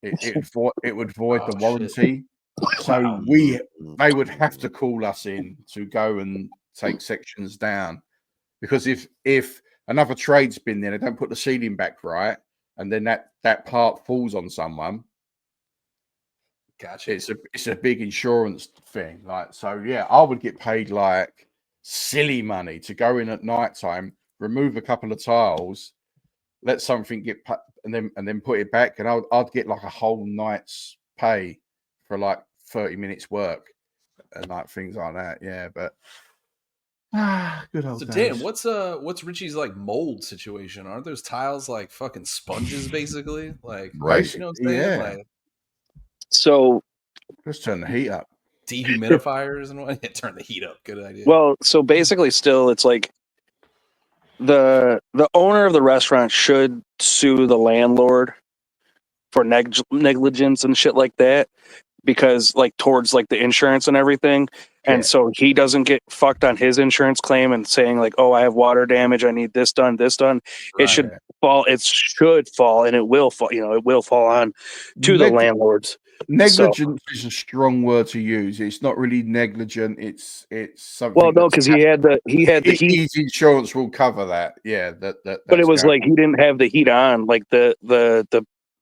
It would void the warranty. So they would have to call us in to go and take sections down, because if another trade's been there, they don't put the ceiling back right, and then that part falls on someone. Gotcha. It's a big insurance thing. Like, so yeah, I would get paid like silly money to go in at night time, remove a couple of tiles, let something get and then put it back, and I'd get like a whole night's pay for like 30 minutes work and like things like that. Yeah, but good old days. Dan, what's Richie's like mold situation? Aren't those tiles like fucking sponges basically? Like, right? You know what I'm saying? Yeah. Like, so let's turn the heat up. Dehumidifiers and what? Turn the heat up. Good idea. Well, so basically, still, it's like the owner of the restaurant should sue the landlord for negligence and shit like that, because like towards like the insurance and everything. And so he doesn't get fucked on his insurance claim and saying like, oh, I have water damage, I need this done. Right. It should fall, and it will fall, it will fall on to the landlords. Negligence is a strong word to use. It's not really negligent. It's something. Well, no, because he had the heat. His insurance will cover that. Yeah, but it was like he didn't have the heat on. Like the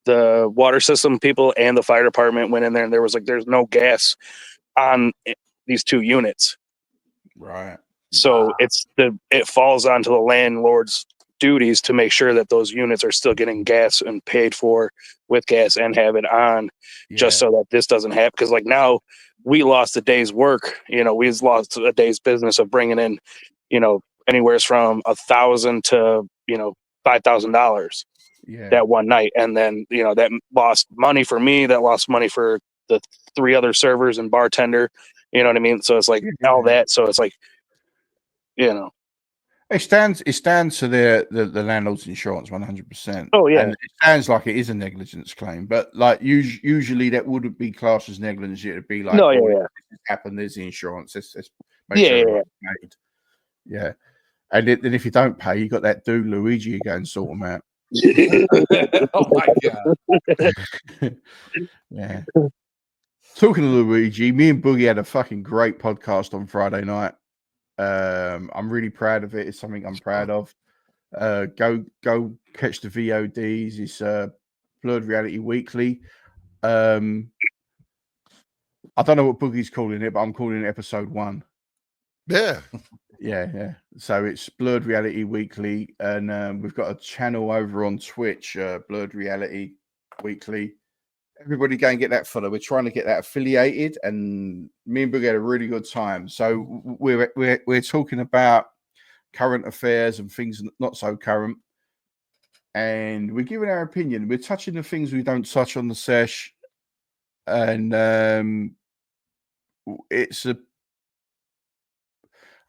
water system people and the fire department went in there, and there was like there's no gas on these 2 units. Right. So it falls onto the landlord's duties to make sure that those units are still getting gas and paid for with gas and have it on, just so that this doesn't happen. Because like now we lost a day's work. You know, we lost a day's business of bringing in, you know, anywhere from $1,000 to, you know, $5,000 that one night. And then, you know, that lost money for me, that lost money for the 3 other servers and bartender, you know what I mean? So it's like all that. So it's like, you know, it stands to the landlord's insurance 100%. Oh yeah, and it sounds like it is a negligence claim, but like usually that wouldn't be classed as negligence. It would be like, no, this happened. There's the insurance. Let's make yeah, sure yeah, everyone's paid. Yeah, and then if you don't pay, you got that dude Luigi. You go and sort them out. Oh my god. Yeah. Talking to Luigi, me and Boogie had a fucking great podcast on Friday night. I'm really proud of it. It's something I'm proud of. Go catch the VODs. It's Blurred Reality Weekly. I don't know what Boogie's calling it, but I'm calling it episode 1. Yeah. Yeah. So it's Blurred Reality Weekly, and we've got a channel over on Twitch, Blurred Reality Weekly. Everybody go and get that follow. We're trying to get that affiliated, and me and Boogie had a really good time. So we're talking about current affairs and things not so current, and we're giving our opinion. We're touching the things we don't touch on the sesh, and it's a.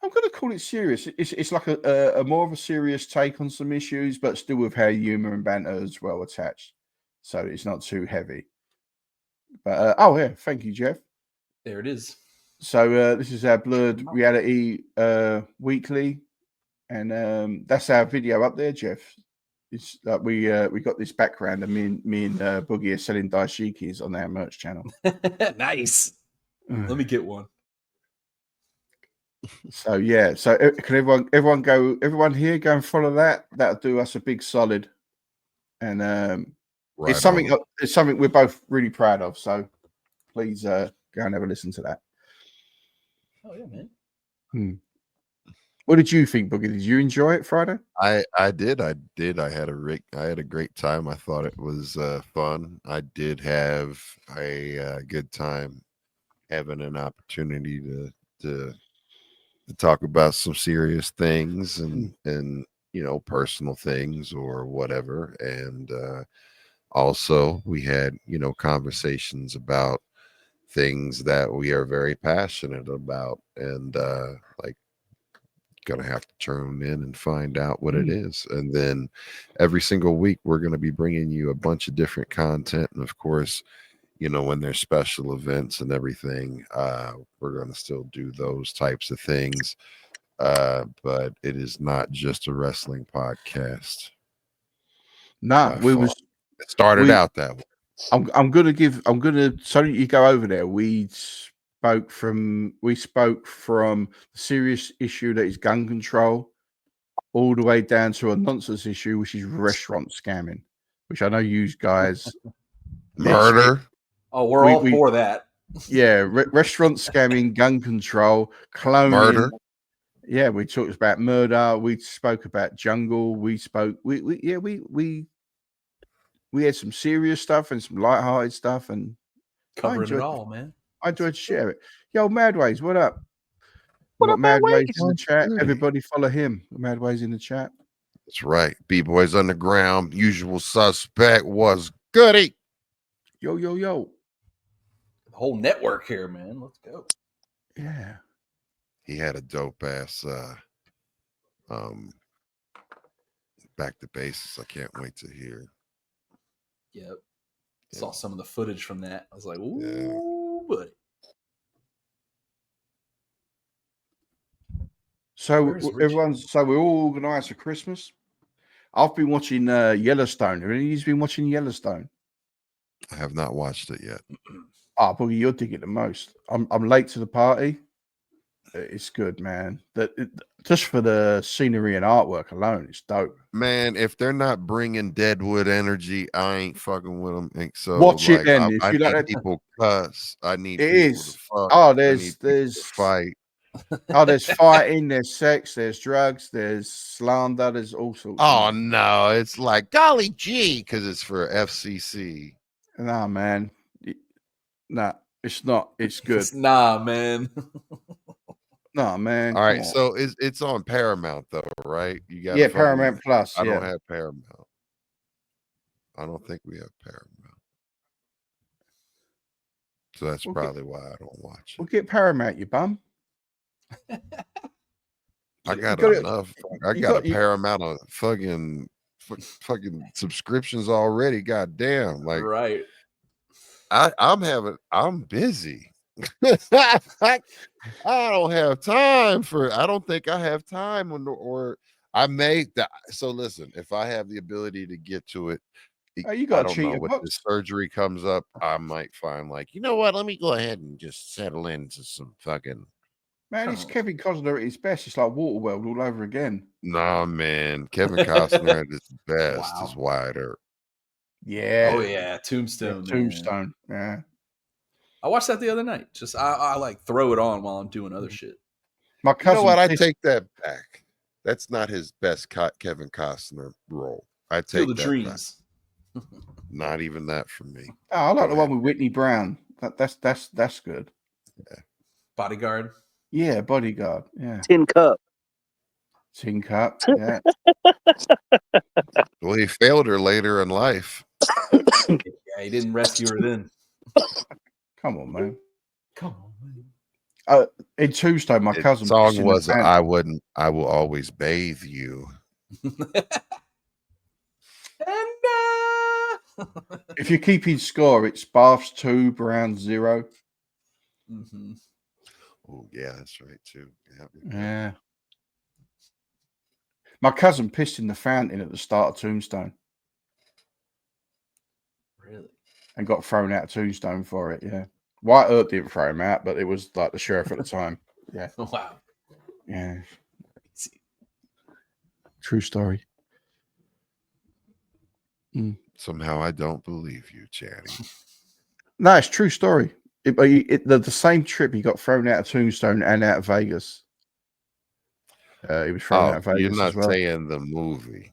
I'm going to call it serious. It's like a more of a serious take on some issues, but still with how humor and banter as well attached. So it's not too heavy. But thank you, Jeff. There it is. So this is our Blurred Reality Weekly, and that's our video up there, Jeff. It's like we got this background, and me and Boogie are selling dashikis on our merch channel. Nice. Let me get one. So yeah, so can everyone here go and follow that? That'll do us a big solid, and it's something we're both really proud of. So please go and have a listen to that. Oh yeah, man. What did you think, Boogie? Did you enjoy it Friday? I did. I had a great time. I thought it was fun. I did have a good time having an opportunity to talk about some serious things and you know, personal things or whatever. And also we had, you know, conversations about things that we are very passionate about, and like gonna have to tune in and find out what it is. And then every single week we're going to be bringing you a bunch of different content, and of course, you know, when there's special events and everything, we're going to still do those types of things, but it is not just a wrestling podcast. It started out that way. I'm gonna so you go over there. We spoke from the serious issue that is gun control, all the way down to a nonsense issue, which is restaurant scamming, which I know you guys murder. Oh, we're all for that. Yeah, restaurant scamming, gun control, cloning. Murder. Yeah, we talked about murder. We spoke about jungle. We had some serious stuff and some lighthearted stuff, and covering it all, man. I enjoyed to share it. Yo, Madways, what up? What up, Madways in the chat? Everybody follow him. Madways in the chat. That's right. B-Boys Underground, usual suspect was goody. Yo. The whole network here, man. Let's go. Yeah. He had a dope ass back to basics. I can't wait to hear. Yep. Saw some of the footage from that. I was like, ooh, buddy. So we're all organized for Christmas. I've been watching Yellowstone. Have any of you been watching Yellowstone? I have not watched it yet. Boogie, you'll dig it the most. I'm late to the party. It's good, man. Just for the scenery and artwork alone, it's dope. Man, if they're not bringing Deadwood energy, I ain't fucking with them. So watch it then. I need people cuss. I need people to fuck. Oh, there's fight. Oh, there's fighting, there's sex, there's drugs, there's slander, there's all sorts. Oh no, it's like golly gee, because it's for FCC. Nah, man. Nah. It's not. It's good. Nah, man. Nah, man. All right, on. so it's on Paramount though, right? You got Paramount Plus. I don't have Paramount. I don't think we have Paramount. So that's probably why I don't watch it. We'll get Paramount, you bum. I got enough. I got a Paramount of fucking subscriptions already. God damn. Like, right. I'm busy. I don't have time I don't think I have time or I may that. So listen, if I have the ability to get to it, you got I don't know what this surgery comes up. I might find like, you know what? Let me go ahead and just settle into some fucking. Man, it's Kevin Costner at his best. It's like Waterworld all over again. Nah, man. Kevin Costner at his best is wider. Yeah. Oh yeah, Tombstone. Yeah, Tombstone. Yeah. I watched that the other night. Just I like throw it on while I'm doing other shit. My cousin. You know what? I take that back. That's not his best Kevin Costner role. I take Field of that Dreams. back. Not even that for me. Oh, I like the one with Whitney Brown. That's good. Yeah. Bodyguard. Yeah, Bodyguard. Yeah. Tin Cup. Yeah. Well, he failed her later in life. Yeah, he didn't rescue her then. Come on, man. Come on, man. In Tombstone, my cousin song was I will always bathe you. If you're keeping score, it's Baths 2, Brown 0. Mm-hmm. Oh, yeah, that's right, too. Yeah. My cousin pissed in the fountain at the start of Tombstone. Really? And got thrown out of Tombstone for it, yeah. White Earp didn't throw him out, but it was like the sheriff at the time. Yeah. Wow. Yeah. True story. Somehow I don't believe you, Channy. No, it's true story. The same trip he got thrown out of Tombstone and out of Vegas. He was thrown out of Vegas. You're not as well. saying the movie.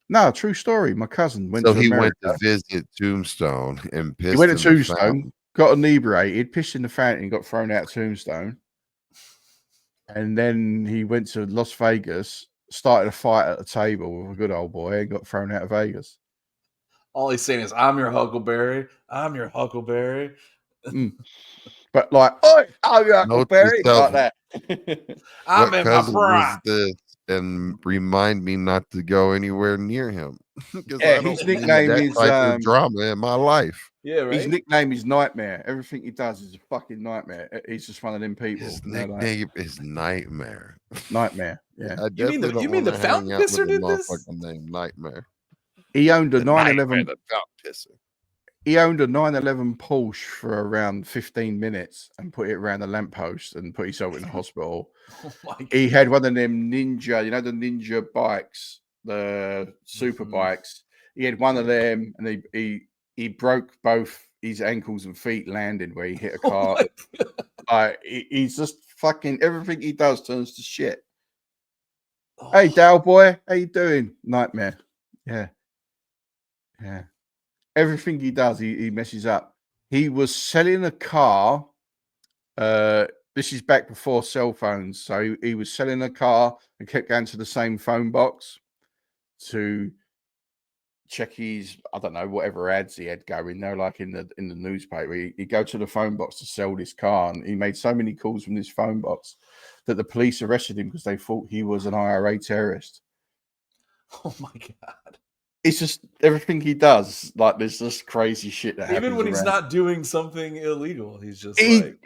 No, true story. My cousin went to America. Went to visit Tombstone and pissed. He went to Tombstone, got inebriated, pissed in the fountain, and got thrown out of Tombstone. And then he went to Las Vegas, started a fight at the table with a good old boy, and got thrown out of Vegas. All he's saying is, "I'm your Huckleberry. I'm your Huckleberry." But like, oh, I'm your Huckleberry, like that. I'm in my prime. And remind me not to go anywhere near him. Yeah, his nickname is type of drama in my life. Yeah, right. His nickname is Nightmare. Everything he does is a fucking nightmare. He's just one of them people. His nickname is Nightmare. Nightmare. Yeah. I definitely you mean the fountain pisser did this? Name Nightmare. He owned a 911. The fountain pisser. He owned a 911 Porsche for around 15 minutes and put it around a lamppost and put himself in the hospital. Oh my God. He had one of them Ninja, you know, the Ninja bikes, the super bikes. He had one of them, and he broke both his ankles and feet landing where he hit a car. He's just fucking everything he does turns to shit. Oh. Hey, Dale boy, how you doing? Nightmare. Yeah. Everything he does, he messes up. He was selling a car. This is back before cell phones. So he was selling a car and kept going to the same phone box to check his, I don't know, whatever ads he had going there, like in the newspaper. He'd go to the phone box to sell this car, and he made so many calls from this phone box that the police arrested him because they thought he was an IRA terrorist. Oh my God. It's just everything he does, like there's just crazy shit that happens. Even when he's not doing something illegal, he's just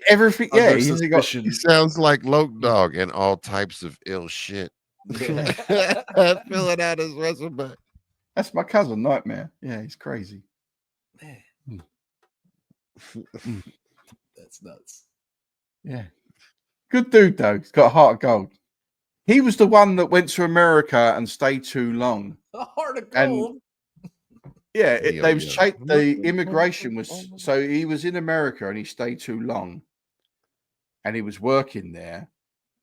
everything. Yeah, he sounds like Loke Dog and all types of ill shit. Yeah. Filling out his resume. That's my cousin, Nightmare. Yeah, he's crazy. Man. That's nuts. Yeah. Good dude, though. He's got a heart of gold. He was the one that went to America and stayed too long. A heart of gold. Yeah, the immigration was, so he was in America and he stayed too long. And he was working there.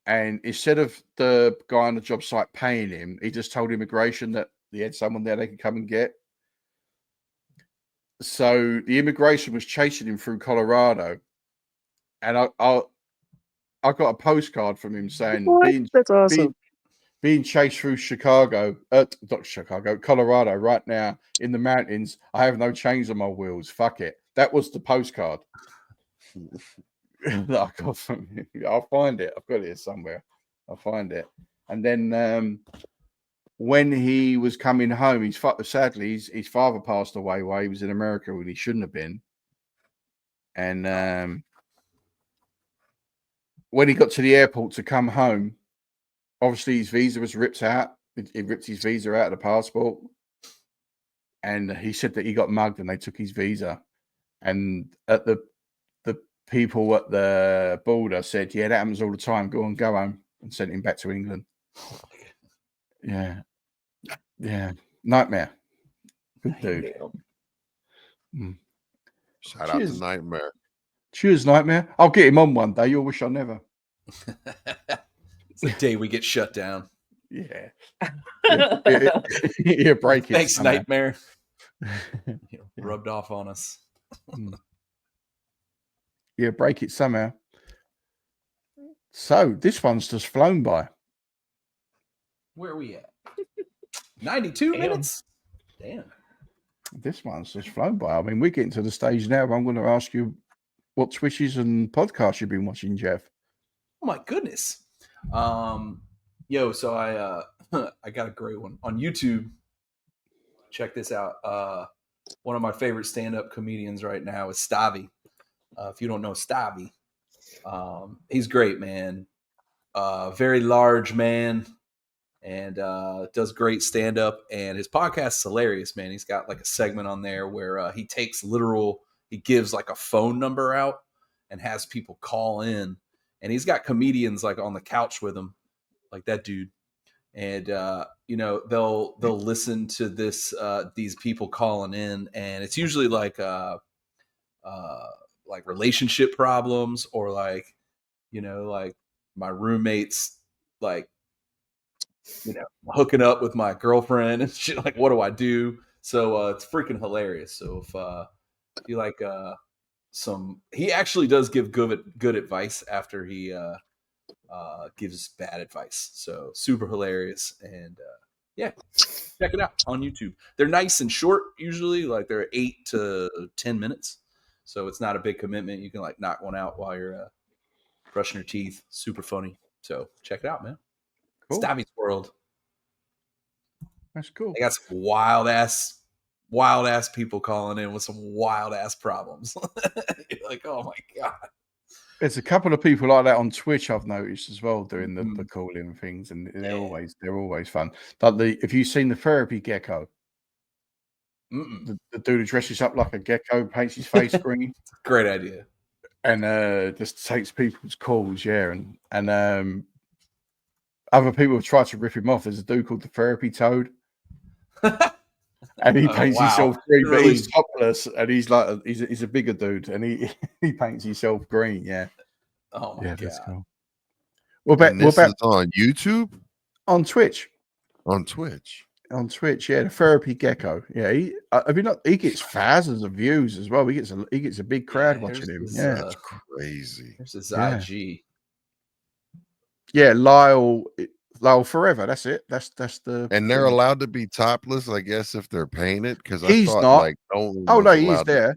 And instead of the guy on the job site paying him, he just told immigration that he had someone there they could come and get. So the immigration was chasing him through Colorado. and I got a postcard from him saying That's awesome. being chased through Colorado right now in the mountains. I have no chains on my wheels. Fuck it. That was the postcard that I got from him. I'll find it. I've got it here somewhere. I'll find it. And then when he was coming home, sadly his father passed away while he was in America when he shouldn't have been. And when he got to the airport to come home, obviously his visa was ripped out. It ripped his visa out of the passport. And he said that he got mugged and they took his visa. And at the people at the border said, yeah, that happens all the time. Go home, and sent him back to England. Yeah. Nightmare. Good dude. Shout out to Nightmare. Cheers, Nightmare. I'll get him on one day. You'll wish I never. It's the day we get shut down. Yeah. You break it. Thanks, somehow. Nightmare. Rubbed off on us. Yeah, break it somehow. So this one's just flown by. Where are we at? 92 minutes? Damn. This one's just flown by. I mean, we're getting to the stage now where I'm going to ask you what Twitches and podcasts you've been watching, Jeff. Oh my goodness. So I got a great one on YouTube. Check this out. One of my favorite stand-up comedians right now is Stavi. If you don't know Stavi, he's great, man. Very large man, and does great stand-up. And his podcast is hilarious, man. He's got like a segment on there where he gives like a phone number out and has people call in. And he's got comedians like on the couch with him, like that dude. And they'll listen to these people calling in, and it's usually like relationship problems, or like my roommates hooking up with my girlfriend and shit. Like, what do I do? So it's freaking hilarious. So if you like he actually does give good advice after he gives bad advice. So super hilarious. And check it out on YouTube. They're nice and short usually, like they're 8 to 10 minutes. So it's not a big commitment. You can like knock one out while you're brushing your teeth. Super funny. So check it out, man. Cool. Stavi's World. That's cool. They got some wild ass people calling in with some wild ass problems. You're like, oh my God. There's a couple of people like that on Twitch I've noticed as well doing the calling and things, and they're always fun. Like if you've seen the therapy gecko, the dude who dresses up like a gecko, paints his face green. Great idea. And just takes people's calls, and other people have tried to rip him off. There's a dude called the Therapy Toad, and he paints himself green, but he's topless, and he's like he's a bigger dude, and he paints himself green. Yeah. Oh my God. That's cool. What about on YouTube? On Twitch. On Twitch. On Twitch, yeah, the Therapy Gecko. Yeah, he gets thousands of views as well. He gets a big crowd watching him. That's crazy. There's his IG. Yeah, Lyle Forever. That's it. That's the. And they're allowed to be topless, I guess, if they're painted. Because he's I thought not. like he's there.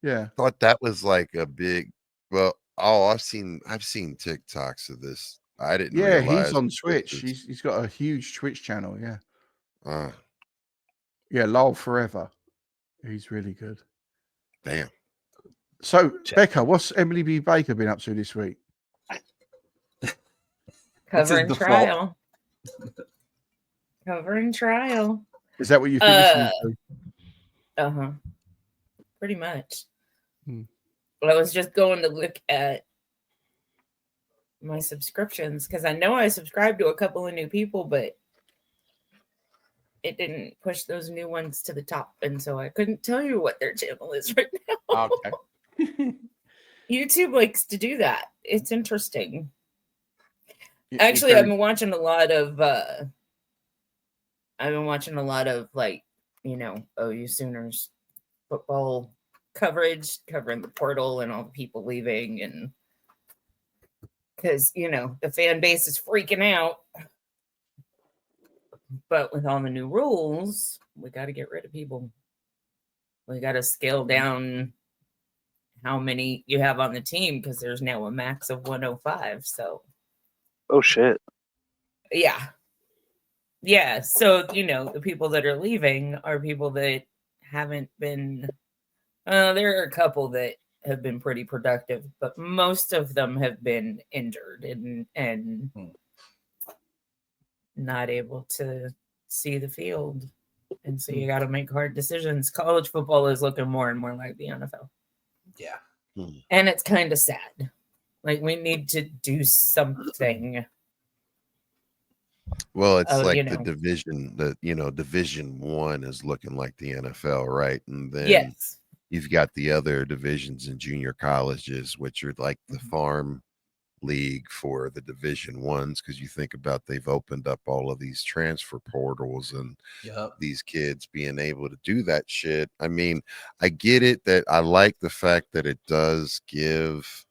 Yeah, I thought that was like a big. Well, I've seen TikToks of this. I didn't. Yeah, realize he's on Twitch. He's got a huge Twitch channel. Yeah. Yeah, Lyle Forever. He's really good. Damn. So, Becca, what's Emily B. Baker been up to this week? Covering trial. Covering trial. Is that what you've been listening to? Pretty much. I was just going to look at my subscriptions because I know I subscribed to a couple of new people, but it didn't push those new ones to the top, and so I couldn't tell you what their channel is right now. Okay. YouTube likes to do that. It's interesting. Actually, I've been watching a lot of like, OU Sooners football coverage, covering the portal and all the people leaving, and because, you know, the fan base is freaking out. But with all the new rules, we got to get rid of people. We got to scale down how many you have on the team because there's now a max of 105. So, oh shit, yeah. So, you know, the people that are leaving are people that haven't been. There are a couple that have been pretty productive, but most of them have been injured and not able to see the field. And so you got to make hard decisions. College football is looking more and more like the NFL. Yeah. And it's kind of sad. Like, we need to do something. Well, it's like the division, Division 1 is looking like the NFL, right? And then you've got the other divisions in junior colleges, which are like the farm league for the Division 1s, because you think about they've opened up all of these transfer portals and these kids being able to do that shit. I mean, I get it that I like the fact that it does give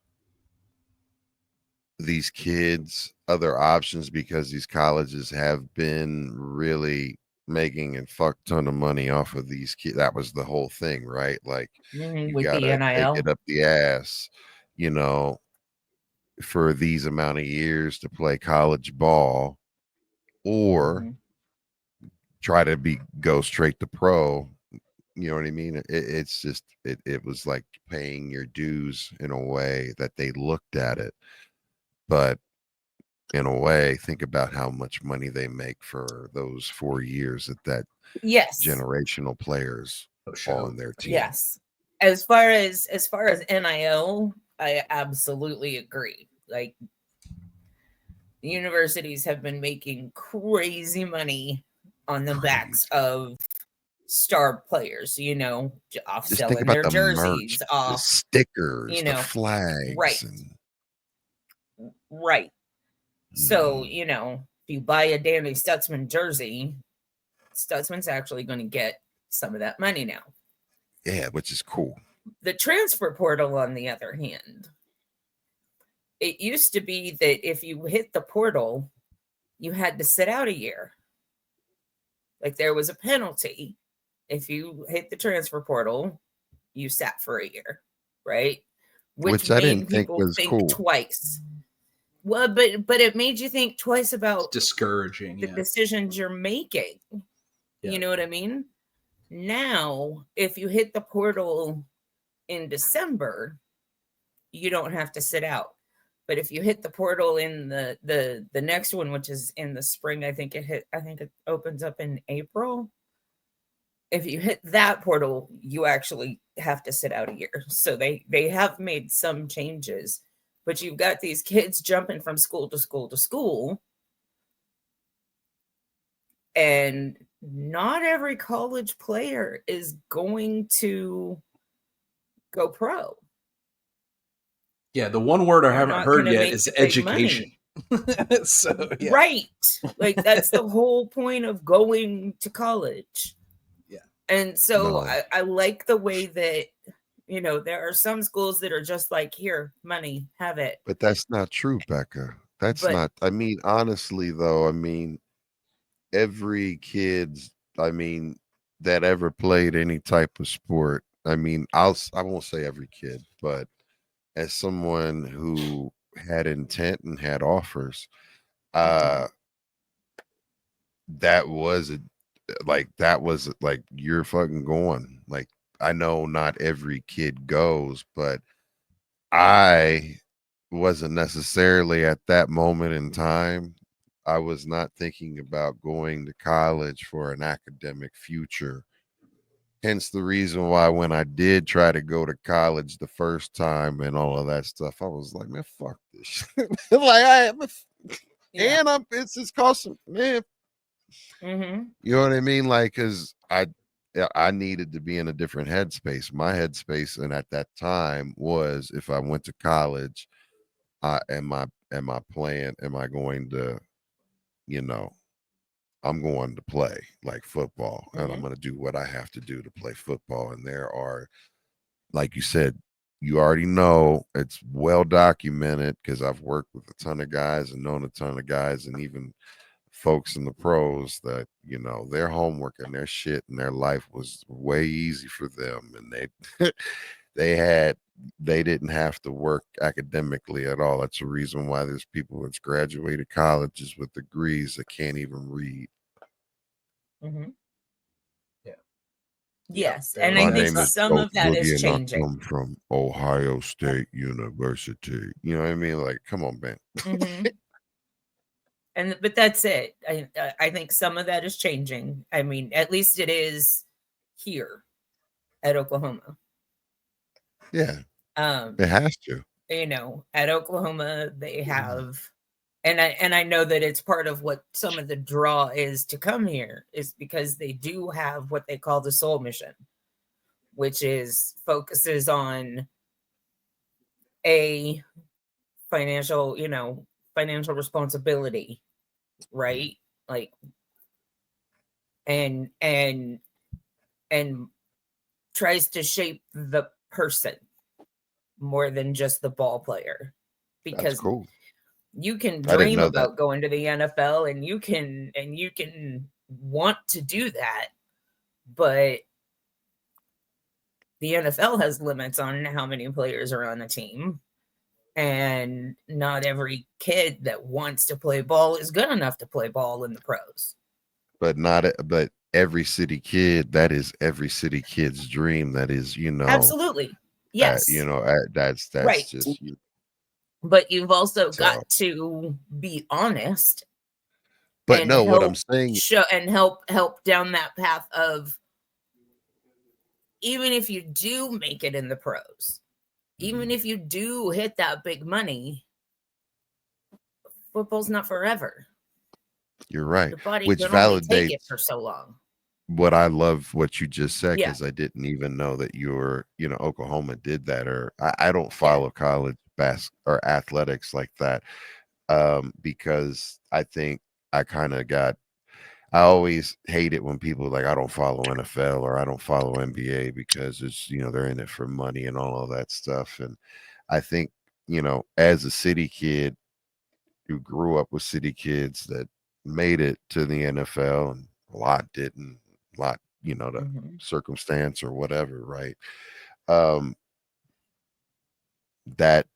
these kids other options, because these colleges have been really making a fuck ton of money off of these kids. That was the whole thing, right? Like, you gotta take it up the ass, for these amount of years to play college ball, or try to go straight to pro. You know what I mean? It's just it was like paying your dues in a way that they looked at it. But in a way, think about how much money they make for those 4 years that generational players on their team. Yes. As far as NIL, I absolutely agree. Like, the universities have been making crazy money on the backs of star players, off Just selling their jerseys, merch, off the stickers, the flags, right. Right. So, if you buy a Danny Stutzman jersey, Stutzman's actually going to get some of that money now. Yeah, which is cool. The transfer portal, on the other hand, it used to be that if you hit the portal, you had to sit out a year. Like, there was a penalty. If you hit the transfer portal, you sat for a year, right? Which I didn't think was cool. Twice. Well, but it made you think twice about it's discouraging the decisions you're making. Yeah. You know what I mean? Now, if you hit the portal in December, you don't have to sit out. But if you hit the portal in the next one, which is in the spring, I think it opens up in April. If you hit that portal, you actually have to sit out a year. So they have made some changes. But you've got these kids jumping from school to school to school. And not every college player is going to go pro. Yeah, the one word I haven't heard yet is education. So, yeah. Right. Like, that's the whole point of going to college. Yeah. And so I like the way that, there are some schools that are just like, here, money, have it. But that's not true, Becca. I mean, honestly, though, every kid's, that ever played any type of sport. I won't say every kid, but as someone who had intent and had offers, that was like, you're fucking going. Like, I know not every kid goes, but I wasn't necessarily at that moment in time. I was not thinking about going to college for an academic future. Hence the reason why when I did try to go to college the first time and all of that stuff, I was like, man, fuck this shit. It's just costing, man. Mm-hmm. You know what I mean? Like, because I needed to be in a different headspace. My headspace, and at that time, was, if I went to college, am I going to, I'm going to play like football, and I'm going to do what I have to do to play football. And there are, like you said, you already know it's well documented because I've worked with a ton of guys and known a ton of guys and even folks in the pros that, you know, their homework and their shit and their life was way easy for them. And they didn't have to work academically at all. That's the reason why there's people that's graduated colleges with degrees that can't even read. Mm-hmm. Yeah. Yes, Yeah. and My I think name is some Coach of that Boogie is and I changing. come from Ohio State University. You know what I mean? Like, come on, man. Mm-hmm. But that's it. I think some of that is changing. I mean, at least it is here at Oklahoma. Yeah. It has to. You know, at Oklahoma they have, and I know that it's part of what some of the draw is to come here is because they do have what they call the soul mission, which is focuses on a financial responsibility, right? Like, and tries to shape the person more than just the ball player, That's because cool. you can I didn't dream know about that. going to the NFL and you can want to do that, but the NFL has limits on how many players are on a team, and not every kid that wants to play ball is good enough to play ball in the pros. But every city kid, that is every city kid's dream. That is, you know, Absolutely. Yes. you know, that's Right. just you. But you've also So, got to be honest but and no, what I'm help saying, show and help down that path of, even if you do make it in the pros, even if you do hit that big money, football's not forever. you're right, Your body which can only take it validates for so long. what I love what you just said, Yeah. because I didn't even know that you know, Oklahoma did that, or I don't Yeah. follow college or athletics like that, because I think I kind of I always hate it when people like I don't follow NFL or I don't follow NBA because it's, you know, they're in it for money and all of that stuff. And I think, you know, as a city kid who grew up with city kids that made it to the NFL and a lot didn't, a lot, you know, the circumstance or whatever, right? That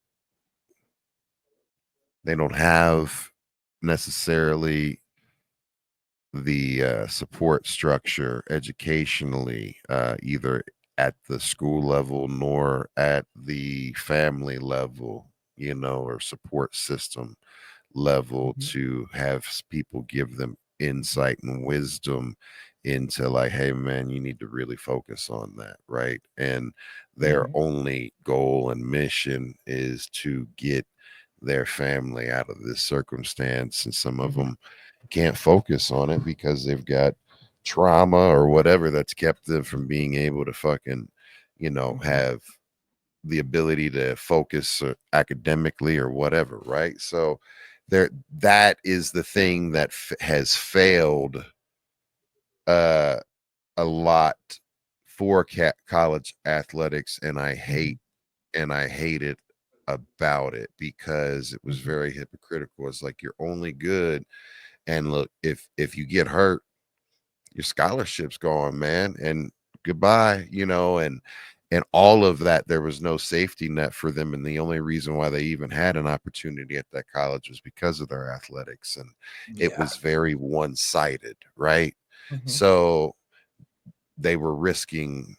they don't have necessarily the support structure educationally, either at the school level nor at the family level, you know, or support system level to have people give them insight and wisdom into like, hey man, you need to really focus on that, right? And their only goal and mission is to get their family out of this circumstance, and some of them can't focus on it because they've got trauma or whatever that's kept them from being able to fucking, you know, have the ability to focus academically or whatever, right? So that is the thing that has failed a lot for college athletics, and I hate it about it because it was very hypocritical. It's like you're only good, and look, if you get hurt, your scholarship's gone, man, and goodbye, you know, and all of that. There was no safety net for them, and the only reason why they even had an opportunity at that college was because of their athletics, and it was very one-sided, right? So they were risking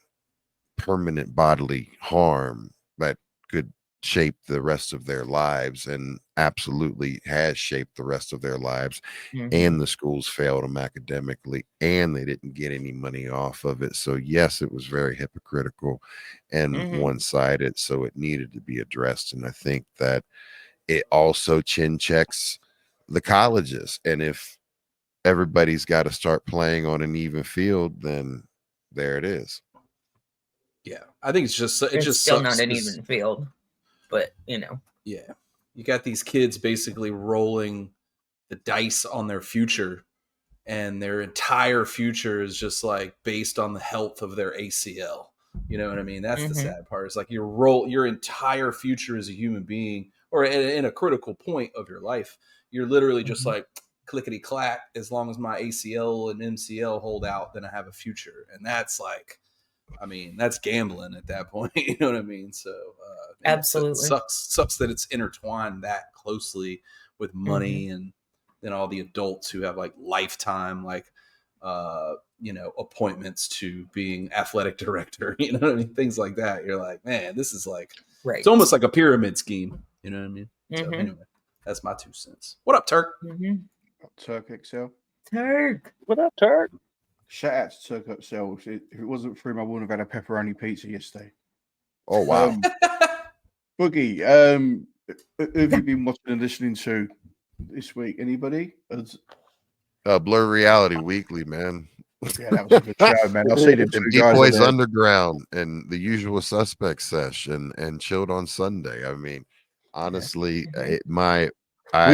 permanent bodily harm that could shape the rest of their lives, and absolutely has shaped the rest of their lives. And the schools failed them academically, and they didn't get any money off of it. So yes, it was very hypocritical and one-sided, so it needed to be addressed. And I think that it also chin checks the colleges, and if everybody's got to start playing on an even field, then there it is. Yeah, I think it's just still sucks not an even field, but you know, yeah, you got these kids basically rolling the dice on their future, and their entire future is just like based on the health of their ACL. You know what I mean? That's the sad part. It's like your entire future as a human being, or in a critical point of your life, you're literally just like clickety clack. As long as my ACL and MCL hold out, then I have a future. And that's like, I mean, that's gambling at that point. You know what I mean? So absolutely it sucks that it's intertwined that closely with money and then all the adults who have like lifetime appointments to being athletic director. You know what I mean? Things like that. You're like, man, this is like it's almost like a pyramid scheme. You know what I mean? So anyway, that's my 2 cents. What up, Turk? Turk XL. Turk. What up, Turk? Shout out to Turk XL. If it wasn't for him, I wouldn't have had a pepperoni pizza yesterday. Oh wow. Boogie, who have you been watching and listening to this week? Anybody? Blur Reality Weekly, man. Yeah, that was a good show, man. I've seen them two guys. Boys Underground and The Usual Suspects session and Chilled on Sunday. I mean, honestly, we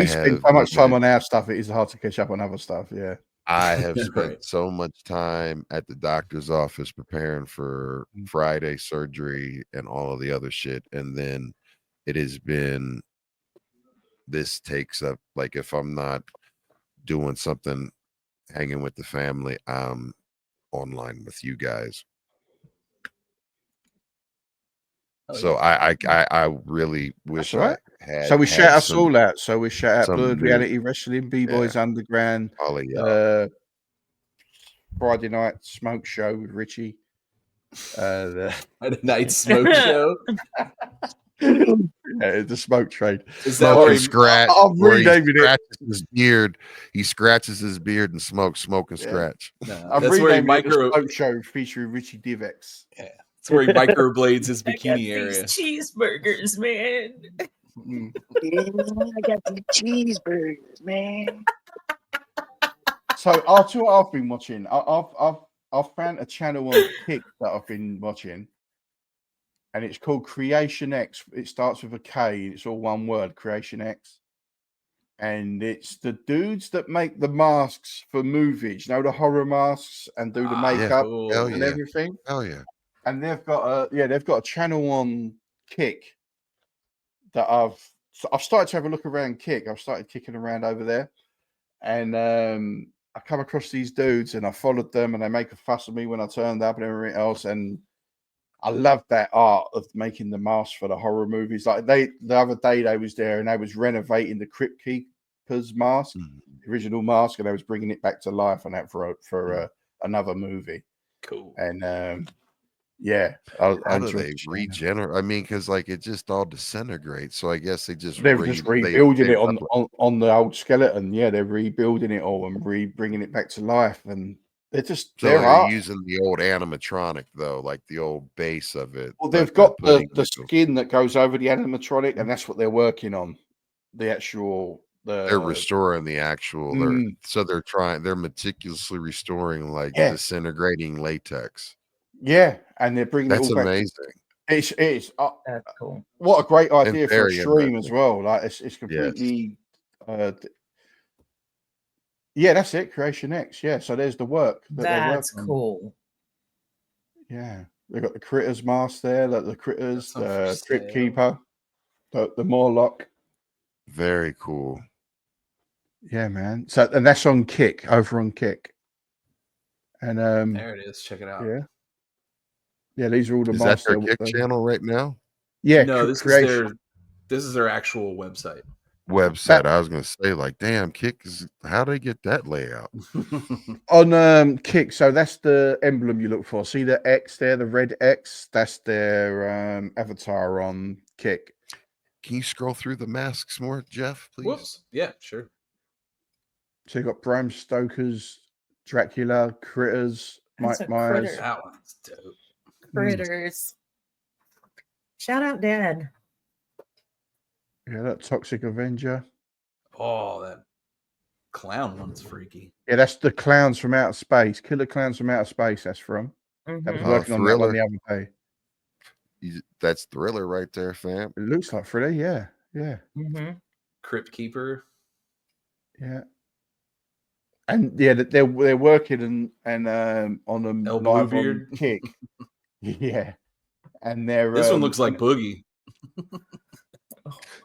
spend so much time on our stuff. It is hard to catch up on other stuff. Yeah, I have spent so much time at the doctor's office preparing for Friday surgery and all of the other shit, and then it has been. This takes up, like, if I'm not doing something, hanging with the family, I'm online with you guys. So I really wish I had. So we shout us all out. So we shout out Blurred Reality Wrestling, B-Boys Underground, Friday Night Smoke Show with Richie. The Friday Night Smoke Show. The smoke trade. Is that where scratch? I'm renaming it. His beard. He scratches his beard and smokes, smoke and scratch. I'm renaming it the Smoke Show featuring Richie Divex. Yeah, it's where he microblades his bikini These area. cheeseburgers, man. I got the cheeseburgers, man. So I've been watching. I've found a channel on Kick that I've been watching. And it's called Creation X. It starts with a K. It's all one word, Creation X. And it's the dudes that make the masks for movies, you know, the horror masks and do the makeup and everything. Oh yeah. And they've got a channel on Kick that I've started to have a look around Kick. I've started kicking around over there, and I come across these dudes and I followed them, and they make a fuss of me when I turned up and everything else. And I love that art of making the masks for the horror movies. Like the other day they was there and they was renovating the Crypt Keeper's mask, the original mask, and they was bringing it back to life and that for another movie. Cool. And how do they regenerate? I mean, because like it just all disintegrates. So I guess they're just rebuilding it on the old skeleton. Yeah, they're rebuilding it all and bringing it back to life. And they're using the old animatronic though, like the old base of it. Well, they've got the skin that goes over the animatronic, and that's what they're working on. They're restoring the actual. They're meticulously restoring disintegrating latex. Yeah, and they're bringing it all back. That's amazing. It's that's cool. What a great idea for a stream as well. Like it's completely. Yeah, that's it. Creation X. Yeah, so there's the work. That's cool. Yeah, they've got the Critters mask there. Like the Critters, the Crypt Keeper, the Morlock. Very cool. Yeah, man. So and that's on Kick, over on Kick. And there it is. Check it out. Yeah. Yeah, these are all the masks. Is that their Kick channel right now? Yeah. No, this is their actual website. I was gonna say, like, damn, Kick is how do they get that layout on Kick? So that's the emblem you look for. See the X there, the red X. That's their avatar on Kick. Can you scroll through the masks more, Jeff, please? Whoops. Yeah, sure. So you got Bram Stoker's Dracula, Critters, Mike Myers. That one's dope. Critters. Shout out, Dad. Yeah, that Toxic Avenger. Oh, that clown one's freaky. Yeah, that's the clowns from outer space. Killer Clowns from Outer Space. That's from. I was working on that one the other day. That's Thriller right there, fam. It looks like Thriller. Yeah, yeah. Crypt Keeper. Yeah. And yeah, they're working and on a live on Kick. Yeah, and they're This one looks like Boogie.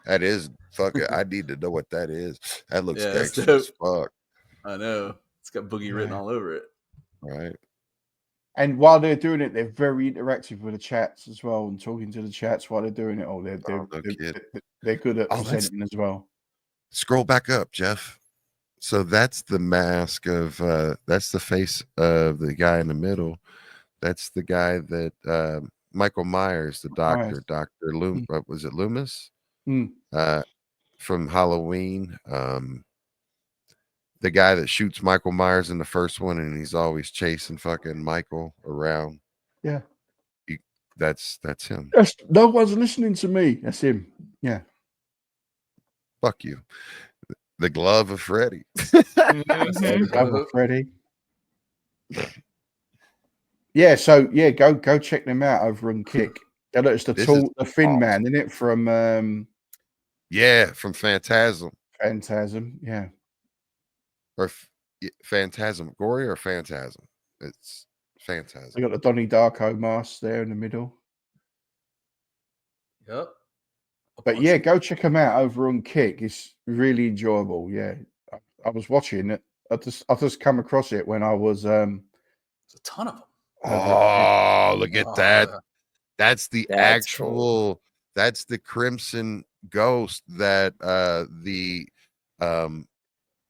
That is fucking. I need to know what that is. That looks Yeah, that's gangster as fuck. I know. It's got Boogie written all over it. Right. And while they're doing it, they're very interactive with the chats as well, and talking to the chats while they're doing it. They're good at presenting as well. Scroll back up, Jeff. So that's the mask of that's the face of the guy in the middle. That's the guy that Michael Myers, the doctor, Dr. Was it Loomis? From Halloween. The guy that shoots Michael Myers in the first one, and he's always chasing fucking Michael around. Yeah. That's him. No one's listening to me. That's him. Yeah. Fuck you. The glove of Freddy. The glove of Freddy. Yeah, so yeah, go check them out over on Kick. It's the Thin Man, isn't it? From from Phantasm. Phantasm, yeah. Or Phantasmagoria or Phantasm. It's Phantasm. They got the Donnie Darko mask there in the middle. Yep. But yeah, go check them out over on Kick. It's really enjoyable. Yeah, I was watching it. I just come across it when I was. There's a ton of them. Oh, look at that! That's the actual. Cool. That's the Crimson Ghost that the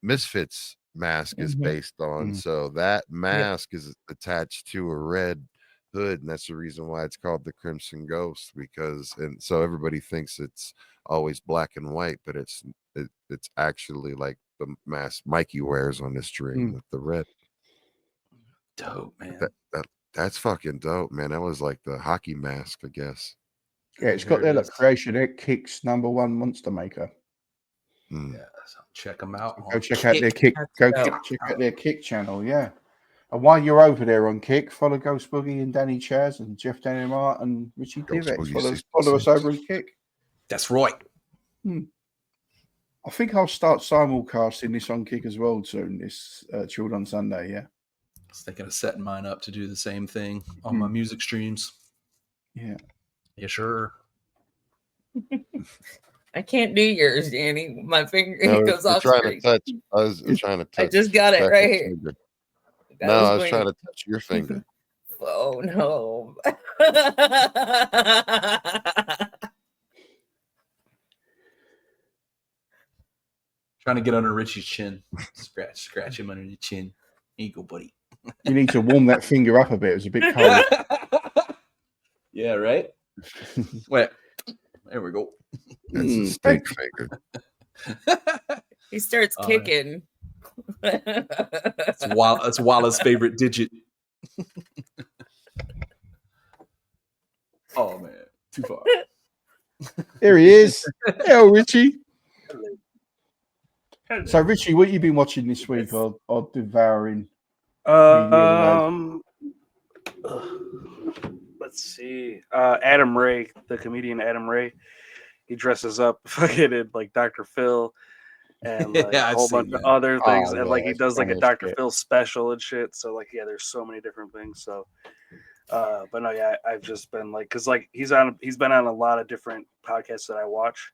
Misfits mask is based on. So that mask is attached to a red hood, and that's the reason why it's called the Crimson Ghost, because so everybody thinks it's always black and white, but it's actually like the mask Mikey wears on this dream with the red. Dope, man. That's fucking dope, man. That was like the hockey mask, I guess. Yeah, it's got their creation. It Kick's #1 monster maker. Yeah, so check them out. Go check out their Kick. Check out their Kick channel. Yeah. And while you're over there on Kick, follow Ghost Boogie and Danny Chaz and Jeff Daniel and Richie Divex. Follow us over on Kick. That's right. I think I'll start simulcasting this on Kick as well soon. This Chilled on Sunday. Yeah. I was thinking of setting mine up to do the same thing on my music streams. Yeah. Yeah, sure. I can't do yours, Danny. My finger goes off screen. I was trying to touch. I just got it right here. I was trying to touch your finger. Oh no. Trying to get under Richie's chin. Scratch him under the chin. Here you go, buddy. You need to warm that finger up a bit. It was a bit cold. Yeah, right? Wait. There we go. That's a stink finger. He starts kicking. That's Wallace's favorite digit. Oh man, too far. There he is. Hello, Richie. So, Richie, what have you been watching this week or devouring? Let's see. Adam Ray, the comedian Adam Ray, he dresses up fucking in like Dr. Phil and like a whole bunch of other things, and like he does like a Dr. Phil special and shit. So like, yeah, there's so many different things. So, but no, yeah, I've just been like, cause like he's been on a lot of different podcasts that I watch.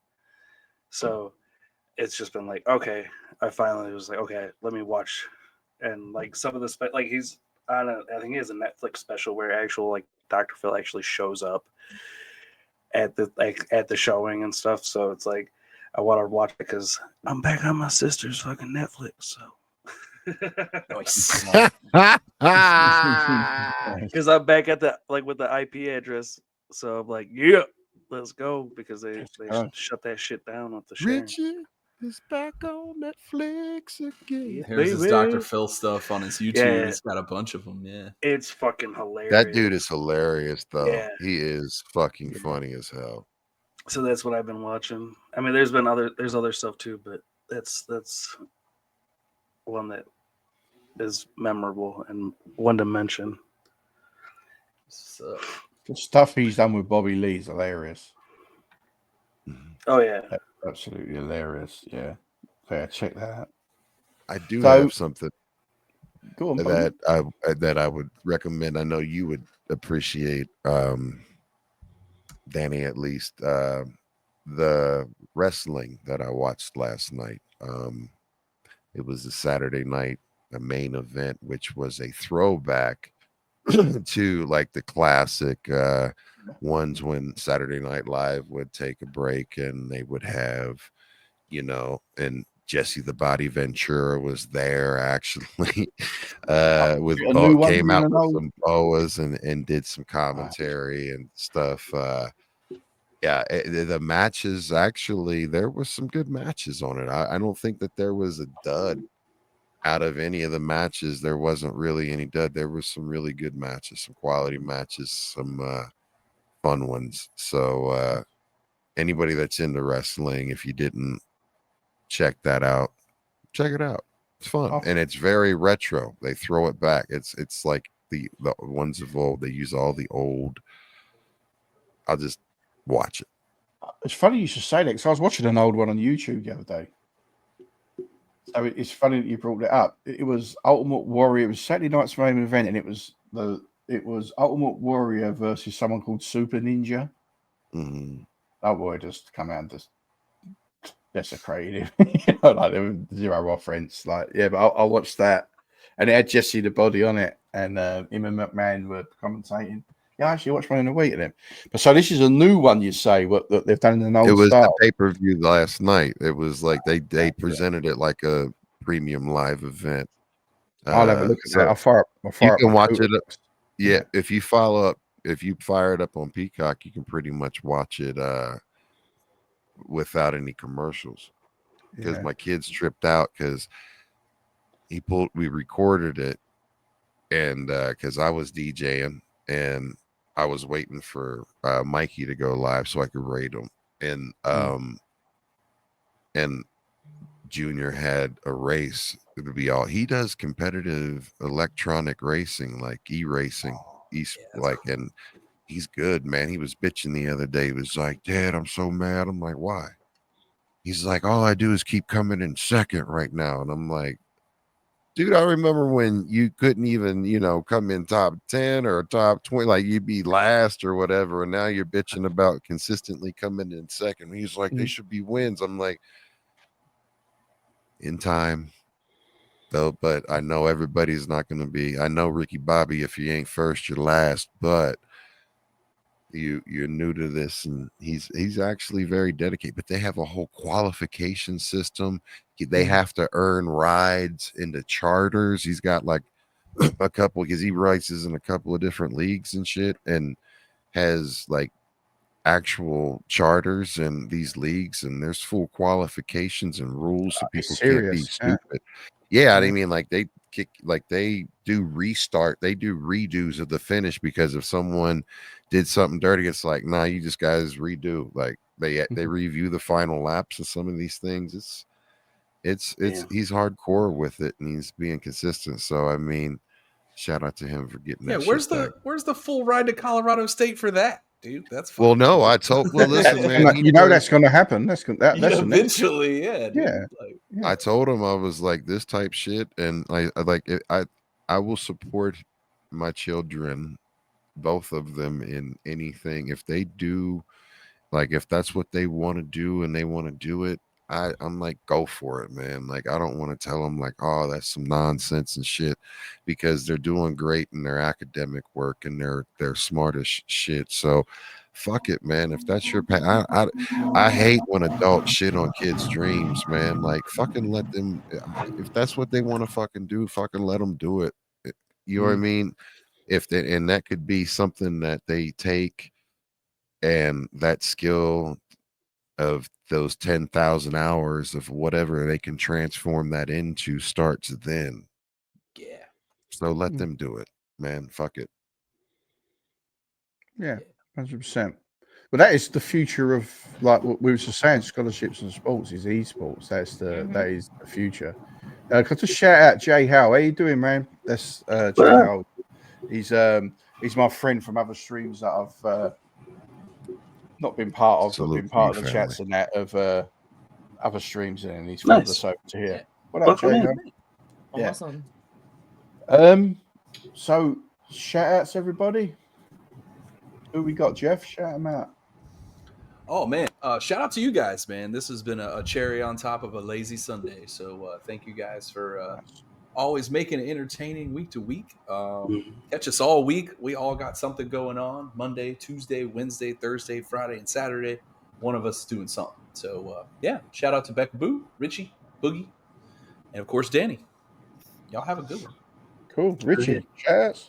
So it's just been like, okay, I finally was like, okay, let me watch, and like some of the like he's on I think he has a Netflix special where actual like Dr. Phil actually shows up at the showing and stuff. So it's like I want to watch it because I'm back on my sister's fucking Netflix. So because I'm back at the with the IP address. So I'm like, yeah, let's go, because they shut that shit down with the sharing. Richie is back on Netflix again. Here's his Dr. Phil stuff on his YouTube. Yeah. He's got a bunch of them. Yeah, it's fucking hilarious. That dude is hilarious, though. Yeah. He is fucking funny as hell. So that's what I've been watching. I mean, there's other stuff too, but that's one that is memorable and one to mention. So the stuff he's done with Bobby Lee is hilarious. Oh yeah, absolutely hilarious. Yeah, check that out. I do have something. Go on, that I would recommend. I know you would appreciate, Danny, at least the wrestling that I watched last night. It was a Saturday night, a main event, which was a throwback to like the classic ones when Saturday Night Live would take a break and they would have, and Jesse the Body Ventura was there actually. With came out with some boas and did some commentary and stuff. The matches, actually, there was some good matches on it. I don't think that there was a dud out of any of the matches. There wasn't really any dud. There was some really good matches, some quality matches, some fun ones. So anybody that's into wrestling, if you didn't check that out, check it out. It's fun and it's very retro. They throw it back. It's like the ones of old. They use all the old. I'll just watch it. It's funny you should say that because I was watching an old one on YouTube the other day. So it's funny that you brought it up. It was Ultimate Warrior. It was Saturday night's main event, and it was Ultimate Warrior versus someone called Super Ninja. Mm-hmm. That boy just come out and just desecrated him. Like there was zero offense. Like, yeah, but I watched that, and it had Jesse the Body on it, and him and McMahon were commentating. Yeah, I actually watched one in a week of them. But so this is a new one, you say, what they've done in an old style. It was the pay-per-view last night. It was like they presented it like a premium live event. I'll have a look at that. I'll fire you can watch it. Yeah, if you fire it up on Peacock, you can pretty much watch it without any commercials. Because my kids tripped out because we recorded it, and because I was DJing and I was waiting for Mikey to go live so I could rate him, and Junior had a race. It would be all he does competitive electronic racing, like e-racing. And he's good, man. He was bitching the other day. He was like, "Dad, I'm so mad." I'm like, "Why?" He's like, "All I do is keep coming in second right now," and I'm like, dude, I remember when you couldn't even, come in top 10 or top 20, like you'd be last or whatever. And now you're bitching about consistently coming in second. He's like, they should be wins. I'm like, in time, though, but I know everybody's not going to be. I know Ricky Bobby, if you ain't first, you're last, but you're new to this, and he's actually very dedicated. But they have a whole qualification system. They have to earn rides into charters. He's got like a couple, because he races in a couple of different leagues and shit, and has like actual charters in these leagues, and there's full qualifications and rules so people can't be stupid. Yeah, I mean, like they do redos of the finish, because if someone did something dirty, it's like, nah, you just guys redo. Like they review the final laps of some of these things. It's he's hardcore with it, and he's being consistent. So I mean, shout out to him for getting that. Where's the full ride to Colorado State for that, dude? That's well, no, I told. Well, listen, man, that's going to happen. That's eventually, yeah, dude. Yeah. I told him, I was like, this type shit, and I will support my children, both of them, in anything if they do, like if that's what they want to do and they want to do it. I'm like, go for it, man. Like, I don't want to tell them like, oh, that's some nonsense and shit, because they're doing great in their academic work and they're smart as shit. So fuck it, man. If that's your I hate when adults shit on kids' dreams, man. Like, fucking let them. If that's what they want to fucking do, fucking let them do it. You know what I mean? And that could be something that they take, and that skill of those 10,000 hours of whatever they can transform that into starts then. Yeah. So let them do it, man. Fuck it. Yeah, 100%. But that is the future of, like what we were just saying, scholarships and sports is esports. That is the future. Can I just shout out Jay Howe? How you doing, man? That's Jay Howe. He's my friend from other streams that I've not been part of, but been part of the chats and that of other streams, and he's followed us over to here. What up, Jay? Awesome. So shout outs everybody. Who we got, Jeff? Shout them out. Oh man, shout out to you guys, man. This has been a cherry on top of a lazy Sunday. So thank you guys for always making it entertaining week to week. Catch us all week. We all got something going on: Monday, Tuesday, Wednesday, Thursday, Friday, and Saturday. One of us is doing something. So yeah, shout out to Becca Boo, Richie, Boogie, and of course Danny. Y'all have a good one. Cool, Richie. Shout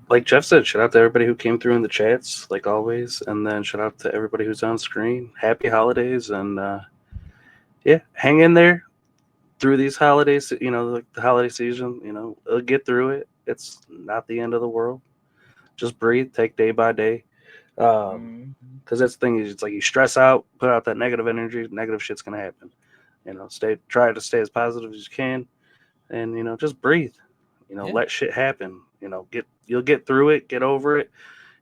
Like Jeff said, shout out to everybody who came through in the chats, like always, and then shout out to everybody who's on screen. Happy holidays, and yeah, hang in there through these holidays. You know, like the holiday season. You know, get through it. It's not the end of the world. Just breathe, take day by day. Because that's the thing is, it's like you stress out, put out that negative energy, negative shit's gonna happen. You know, try to stay as positive as you can, and you know, just breathe. You know, let shit happen. You know, you'll get through it, get over it.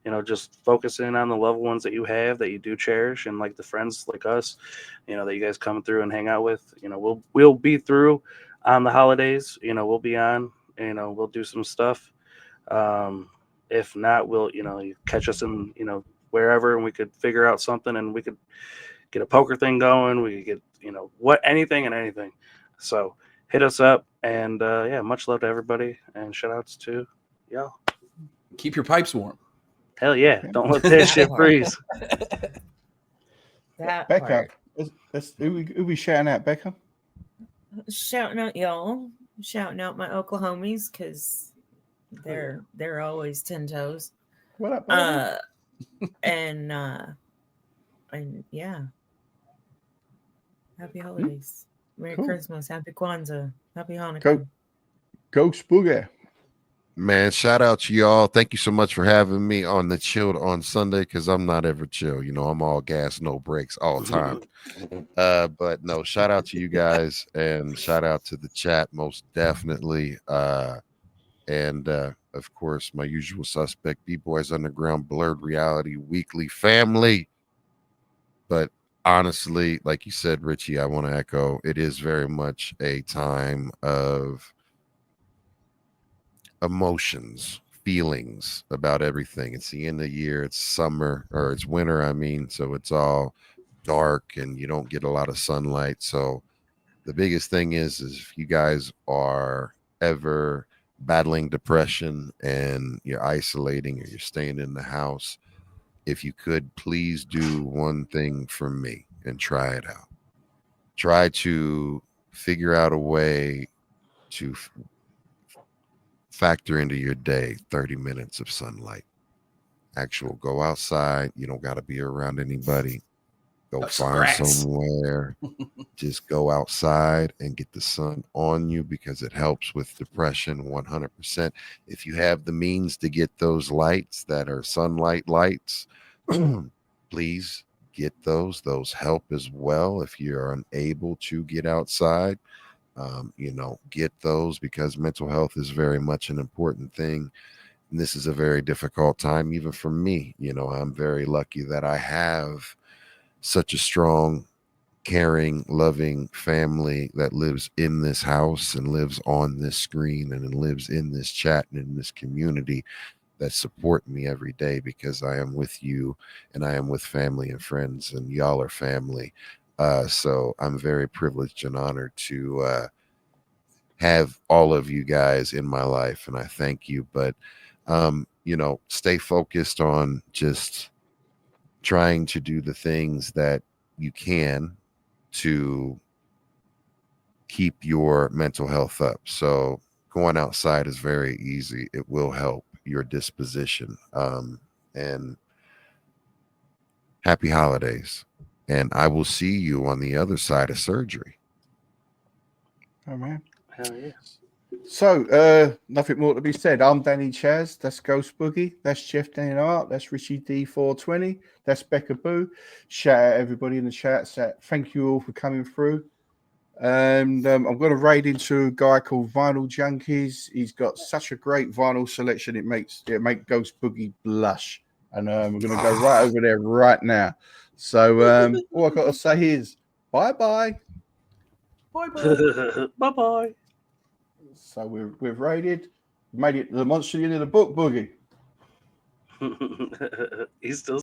You know, just focusing on the loved ones that you have, that you do cherish, and like the friends like us, you know, that you guys come through and hang out with. You know, we'll be through on the holidays. You know, we'll be on. You know, we'll do some stuff. If not, you catch us in, you know, wherever, and we could figure out something, and we could get a poker thing going. We could get, you know, anything and anything. So hit us up, and yeah, much love to everybody, and shout outs to y'all. Keep your pipes warm. Hell yeah! Don't let that shit freeze. That Becca. Who we shouting out, Becca? Shouting out y'all. Shouting out my Oklahomies, because they're always 10 toes. What up, buddy? And yeah. Happy holidays. Merry Christmas. Happy Kwanzaa. Happy Hanukkah. Go Spooky. Man, shout out to y'all. Thank you so much for having me on the Chilled on Sunday, because I'm not ever chill. You know, I'm all gas, no brakes all the time. But no, shout out to you guys, and shout out to the chat, most definitely. And of course, my usual suspect, B-Boys Underground, Blurred Reality Weekly family. But honestly, like you said, Richie, I want to echo, it is very much a time of emotions, feelings about everything. It's the end of the year, it's summer, or it's winter, I mean, so it's all dark and you don't get a lot of sunlight. So the biggest thing is if you guys are ever battling depression and you're isolating or you're staying in the house, if you could please do one thing for me and try it out. Try to figure out a way to factor into your day 30 minutes of sunlight. Go outside. You don't got to be around anybody. Go find somewhere. Just go outside and get the sun on you, because it helps with depression 100%. If you have the means to get those lights that are sunlight lights, please get those. Those help as well. If you're unable to get outside, get those, because mental health is very much an important thing. And this is a very difficult time, even for me. You know, I'm very lucky that I have such a strong, caring, loving family that lives in this house and lives on this screen and lives in this chat and in this community that support me every day, because I am with you and I am with family and friends, and y'all are family. So I'm very privileged and honored to have all of you guys in my life, and I thank you. But stay focused on just trying to do the things that you can to keep your mental health up. So going outside is very easy. It will help your disposition. And happy holidays. And I will see you on the other side of surgery. Oh, man. Hell yes. So, nothing more to be said. I'm Danny Chaz. That's Ghost Boogie. That's Jeff Dan Art. That's Richie D420. That's Becca Boo. Shout out everybody in the chat. Thank you all for coming through. And I'm going to raid into a guy called Vinyl Junkies. He's got such a great vinyl selection. It makes Ghost Boogie blush. And we're going to go right over there right now. So all I've got to say is bye-bye. Bye-bye. Bye-bye. So we've raided, made it to the monster in the book, Boogie. He's still